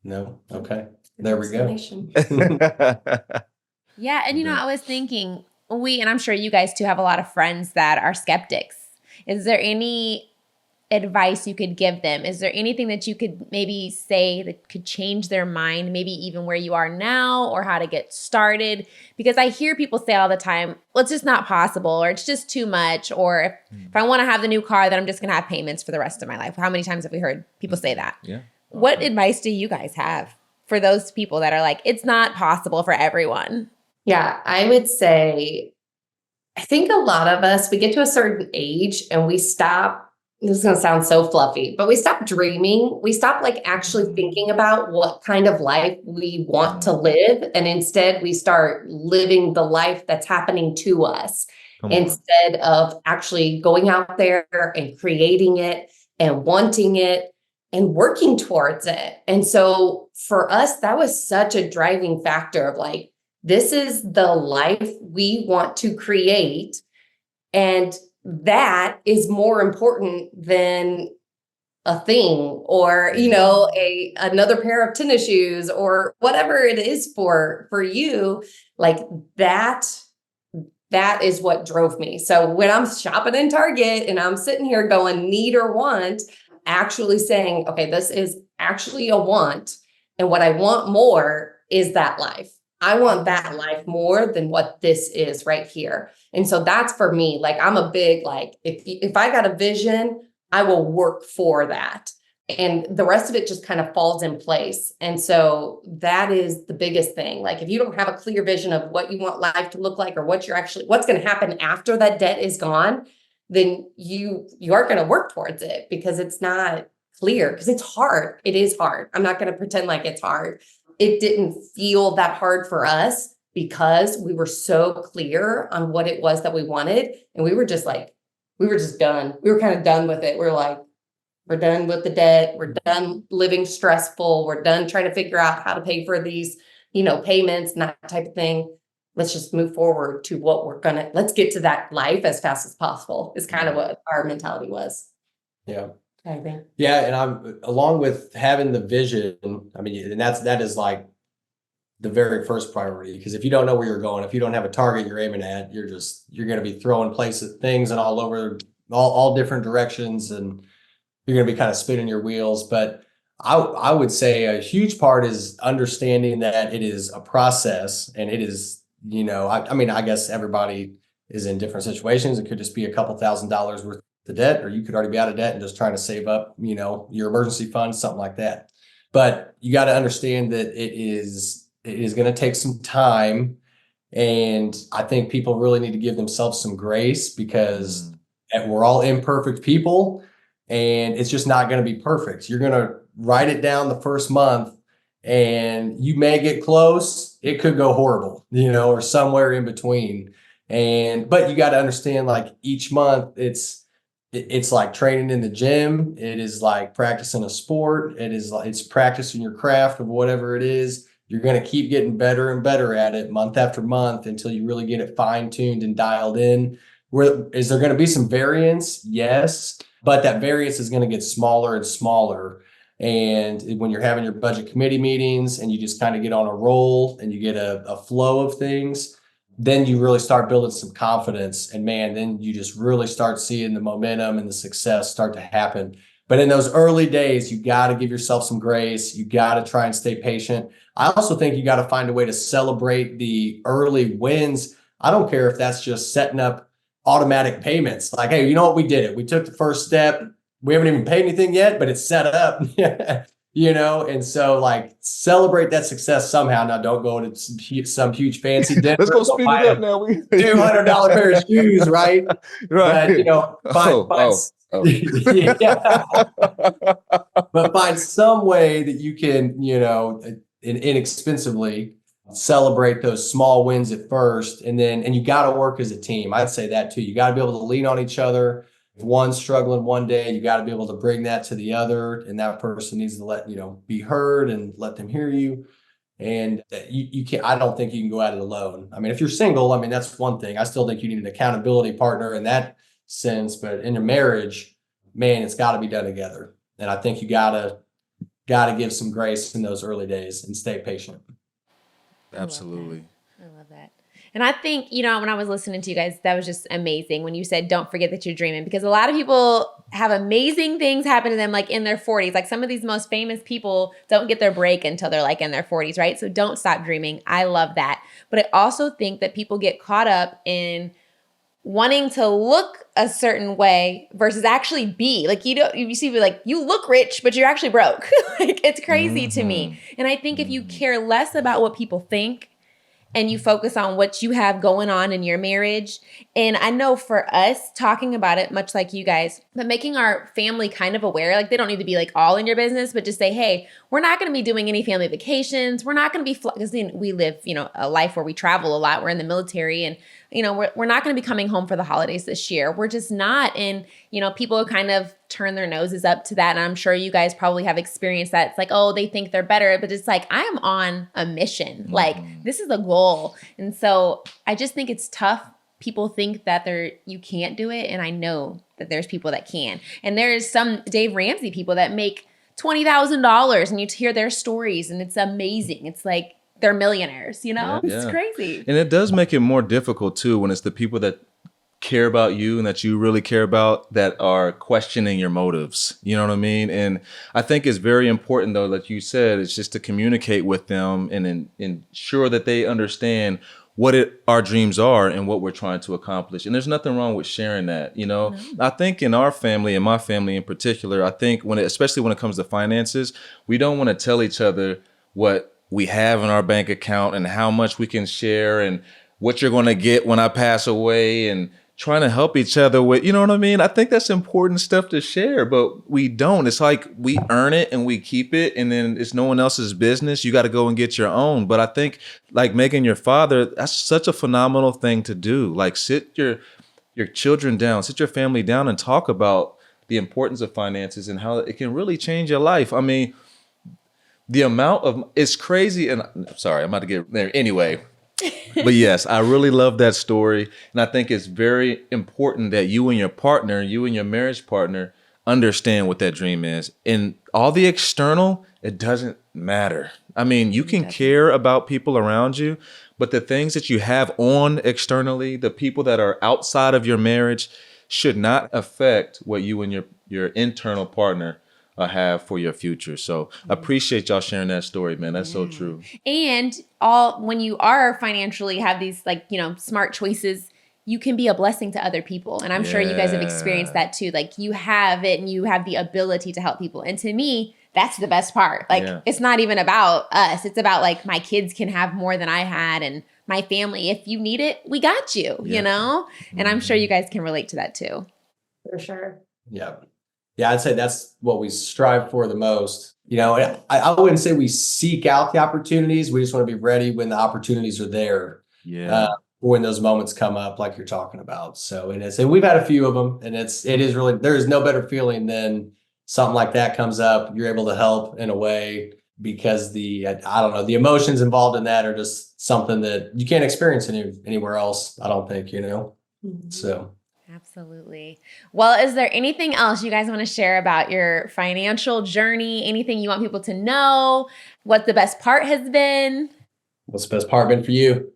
No. Okay. There we go. Yeah. And, I was thinking and I'm sure you guys too have a lot of friends that are skeptics. Is there any advice you could give them? Is there anything that you could maybe say that could change their mind, maybe even where you are now or how to get started? Because I hear people say all the time, well, it's just not possible, or it's just too much, or if I want to have the new car, then I'm just going to have payments for the rest of my life. How many times have we heard people say that? Yeah. What advice do you guys have for those people that are like, it's not possible for everyone? Yeah, I would say, I think a lot of us, we get to a certain age and we stop, this is going to sound so fluffy, but we stop dreaming. We stop actually thinking about what kind of life we want to live. And instead we start living the life that's happening to us instead of actually going out there and creating it and wanting it and working towards it. And so for us, that was such a driving factor of this is the life we want to create. And that is more important than a thing, or, you know, another pair of tennis shoes, or whatever it is for you, like that is what drove me. So when I'm shopping in Target and I'm sitting here going need or want, actually saying, okay, this is actually a want. And what I want more is that life. I want that life more than what this is right here. And so that's for me. Like, I'm a big, like, if I got a vision, I will work for that. And the rest of it just kind of falls in place. And so that is the biggest thing. Like, if you don't have a clear vision of what you want life to look like, or what's going to happen after that debt is gone, then you aren't going to work towards it, because it's not clear, because it's hard. It is hard. I'm not going to pretend like it's hard. It didn't feel that hard for us because we were so clear on what it was that we wanted. And we were just done. We were kind of done with it. We're like, we're done with the debt. We're done living stressful. We're done trying to figure out how to pay for these, payments and that type of thing. Let's just move forward to let's get to that life as fast as possible, is kind of what our mentality was. Yeah. I think. Yeah. And I'm, along with having the vision, I mean, and that is like the very first priority, because if you don't know where you're going, if you don't have a target you're aiming at, you're going to be throwing things and all over all different directions, and you're going to be kind of spinning your wheels. But I would say a huge part is understanding that it is a process, and it is, I mean, I guess everybody is in different situations. It could just be a couple $1,000s worth of debt, or you could already be out of debt and just trying to save up, your emergency fund, something like that. But you got to understand that it is going to take some time. And I think people really need to give themselves some grace, because we're all imperfect people, and it's just not going to be perfect. You're going to write it down the first month, and you may get close. It could go horrible, or somewhere in between. But you got to understand, like, each month it's like training in the gym. It is like practicing a sport. It's practicing your craft of whatever it is. You're going to keep getting better and better at it month after month until you really get it fine-tuned and dialed in. Is there going to be some variance? Yes. But that variance is going to get smaller and smaller. And when you're having your budget committee meetings and you just kind of get on a roll and you get a flow of things, then you really start building some confidence. And man, then you just really start seeing the momentum and the success start to happen. But in those early days, you got to give yourself some grace. You got to try and stay patient. I also think you got to find a way to celebrate the early wins. I don't care if that's just setting up automatic payments. Like, hey, you know what? We did it. We took the first step. We haven't even paid anything yet, but it's set up, and so, like, celebrate that success somehow. Now, don't go to some huge fancy dinner. Let's go speed it up now. $200 pair of shoes, right? Right. But find some way that you can, inexpensively celebrate those small wins at first. And you got to work as a team. I'd say that too. You got to be able to lean on each other. If one's struggling one day, you got to be able to bring that to the other. And that person needs to be heard and let them hear you. And you can't, I don't think you can go at it alone. I mean, if you're single, I mean, that's one thing. I still think you need an accountability partner in that sense, but in a marriage, man, it's got to be done together. And I think you gotta give some grace in those early days and stay patient. Absolutely. I love that. And I think, when I was listening to you guys, that was just amazing when you said, don't forget that you're dreaming, because a lot of people have amazing things happen to them, like in their 40s. Like, some of these most famous people don't get their break until they're like in their 40s, right? So don't stop dreaming. I love that. But I also think that people get caught up in wanting to look a certain way versus actually be like, you see, like, you look rich, but you're actually broke. Like, it's crazy to me. And I think if you care less about what people think and you focus on what you have going on in your marriage. And I know for us, talking about it, much like you guys, but making our family kind of aware, like, they don't need to be like all in your business, but just say, hey, we're not going to be doing any family vacations. We're not going to be, because we live, a life where we travel a lot. We're in the military, and we're not going to be coming home for the holidays this year. We're just not. And, people kind of turn their noses up to that. And I'm sure you guys probably have experienced that. It's like, oh, they think they're better, but it's like, I am on a mission. Like, this is a goal. And so I just think it's tough people think that you can't do it, and I know that there's people that can. And there's some Dave Ramsey people that make $20,000, and you hear their stories, and it's amazing. It's like they're millionaires, you know? Yeah. It's crazy. And it does make it more difficult too when it's the people that care about you and that you really care about that are questioning your motives. You know what I mean? And I think it's very important, though, like you said, it's just to communicate with them and ensure that they understand what our dreams are and what we're trying to accomplish. And there's nothing wrong with sharing that. You know, I think in our family, and my family in particular, I think especially when it comes to finances, we don't want to tell each other what we have in our bank account and how much we can share and what you're going to get when I pass away, and trying to help each other with, you know what I mean? I think that's important stuff to share, but we don't. It's like we earn it and we keep it, and then it's no one else's business. You got to go and get your own. But I think, like Megan, your father, that's such a phenomenal thing to do. Like, sit your children down, sit your family down, and talk about the importance of finances and how it can really change your life. I mean, the amount of, it's crazy. And sorry, I'm about to get there anyway. But yes, I really love that story. And I think it's very important that you and your marriage partner understand what that dream is. And all the external, it doesn't matter. I mean, you can care about people around you, but the things that you have on externally, the people that are outside of your marriage, should not affect what you and your internal partner have for your future. So appreciate y'all sharing that story, man. That's so true. And when you are financially have these, like, you know, smart choices, you can be a blessing to other people. And I'm sure you guys have experienced that too. Like, you have it and you have the ability to help people. And to me, that's the best part. Like, it's not even about us. It's about, like, my kids can have more than I had, and my family. If you need it, we got you, you know? And I'm sure you guys can relate to that too. For sure. Yeah. Yeah, I'd say that's what we strive for the most. You know, I wouldn't say we seek out the opportunities. We just want to be ready when the opportunities are there. Yeah. When those moments come up, like you're talking about. So, and we've had a few of them, and it is really, there is no better feeling than something like that comes up. You're able to help in a way, because I don't know, the emotions involved in that are just something that you can't experience anywhere else, I don't think, you know? So. Absolutely. Well, is there anything else you guys want to share about your financial journey? Anything you want people to know? What the best part has been? What's the best part been for you?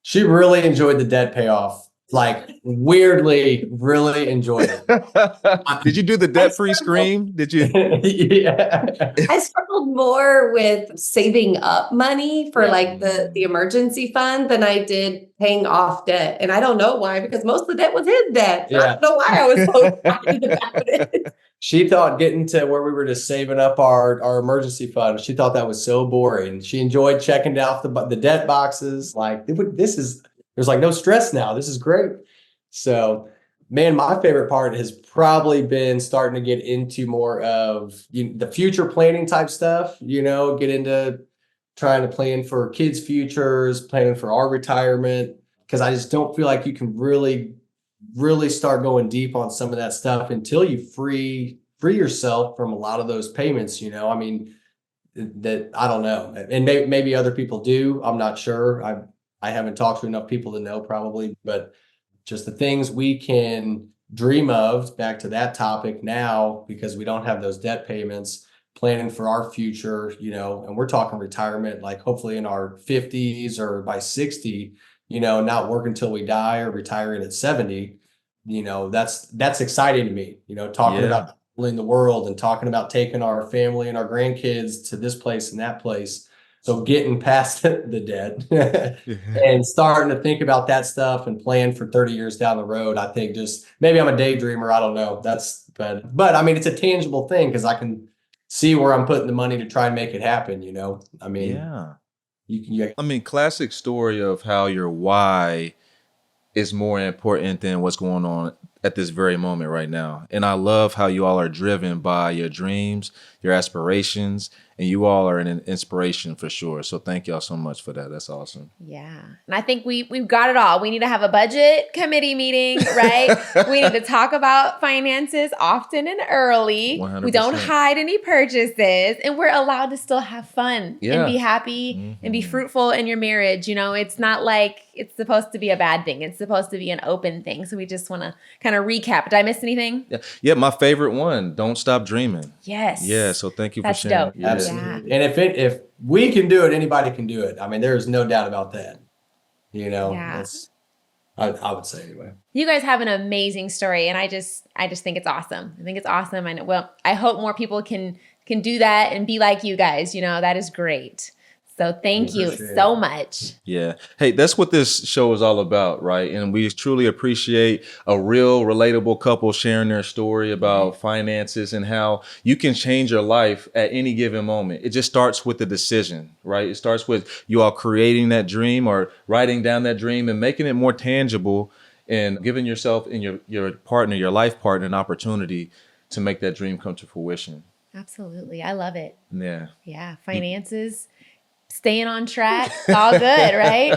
She really enjoyed the debt payoff. Like, weirdly, really enjoyed it. Did you do the debt-free scream? Did you? Yeah. I struggled more with saving up money for like the emergency fund than I did paying off debt. And I don't know why, because most of the debt was his debt. Yeah. I don't know why I was so excited about it. She thought getting to where we were just saving up our emergency fund, she thought that was so boring. She enjoyed checking off the debt boxes. Like, there's like no stress now. This is great. So, man, my favorite part has probably been starting to get into more of the future planning type stuff, you know, get into trying to plan for kids' futures, planning for our retirement, because I just don't feel like you can really start going deep on some of that stuff until you free yourself from a lot of those payments, you know. I mean, that I don't know. And maybe other people do. I'm not sure. I haven't talked to enough people to know, probably, but just the things we can dream of, back to that topic now, because we don't have those debt payments, planning for our future, you know, and we're talking retirement, like hopefully in our 50s or by 60, you know, not work until we die or retiring at 70, you know, that's exciting to me, you know, talking about traveling the world and talking about taking our family and our grandkids to this place and that place. So getting past the debt and starting to think about that stuff and plan for 30 years down the road, I think just maybe I'm a daydreamer. I don't know. But I mean, it's a tangible thing because I can see where I'm putting the money to try and make it happen. You know, I mean, I mean, classic story of how your why is more important than what's going on at this very moment right now. And I love how you all are driven by your dreams, your aspirations, and you all are an inspiration for sure. So thank y'all so much for that. That's awesome. Yeah. And I think we've got it all. We need to have a budget committee meeting, right? We need to talk about finances often and early. 100%. We don't hide any purchases, and we're allowed to still have fun Yeah. and be happy and be fruitful in your marriage. You know, it's not like it's supposed to be a bad thing. It's supposed to be an open thing. So we just want to kind of recap. Did I miss anything? Yeah, my favorite one, don't stop dreaming. Yes. Yeah, so thank you That's for sharing. dope. Yeah. Absolutely. And if we can do it, anybody can do it. I mean, there's no doubt about that. You know, Yeah. I would say anyway. You guys have an amazing story, and I just think it's awesome. I think it's awesome, and I hope more people can do that and be like you guys. You know, that is great. So thank you Appreciate so it. much. Yeah. Hey, that's what this show is all about, right? And we truly appreciate a real relatable couple sharing their story about finances and how you can change your life at any given moment. It just starts with the decision, right? It starts with you all creating that dream or writing down that dream and making it more tangible and giving yourself and your partner, your life partner, an opportunity to make that dream come to fruition. Absolutely, I love it. Yeah. Yeah, finances, staying on track, all good, right?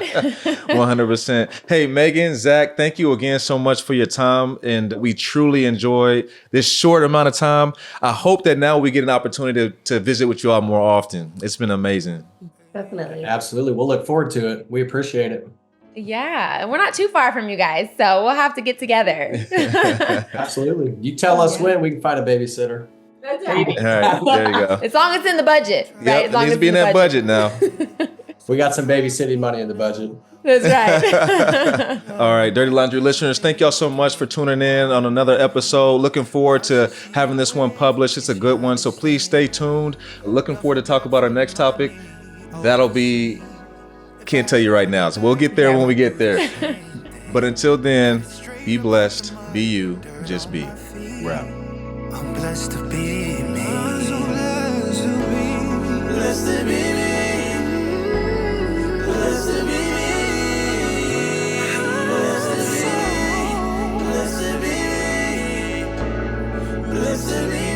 100%. Hey, Megan, Zach, thank you again so much for your time. And we truly enjoyed this short amount of time. I hope that now we get an opportunity to visit with you all more often. It's been amazing. Definitely. Absolutely. We'll look forward to it. We appreciate it. Yeah, and we're not too far from you guys, so we'll have to get together. Absolutely. You tell us when we can find a babysitter. That's All right, there you go. As long as it's in the budget, right? Yep, As it long needs as to be in it's that budget now. We got some babysitting money in the budget. That's right. All right, Dirty Laundry listeners, thank y'all so much for tuning in on another episode. Looking forward to having this one published. It's a good one, so please stay tuned. Looking forward to talk about our next topic. That'll be, can't tell you right now, so we'll get there when we get there. But until then, be blessed, be you, just be. We're out. I'm blessed to be me. Blessed to be me. Blessed to be me. Blessed to be me. Blessed to be me. Blessed to be me.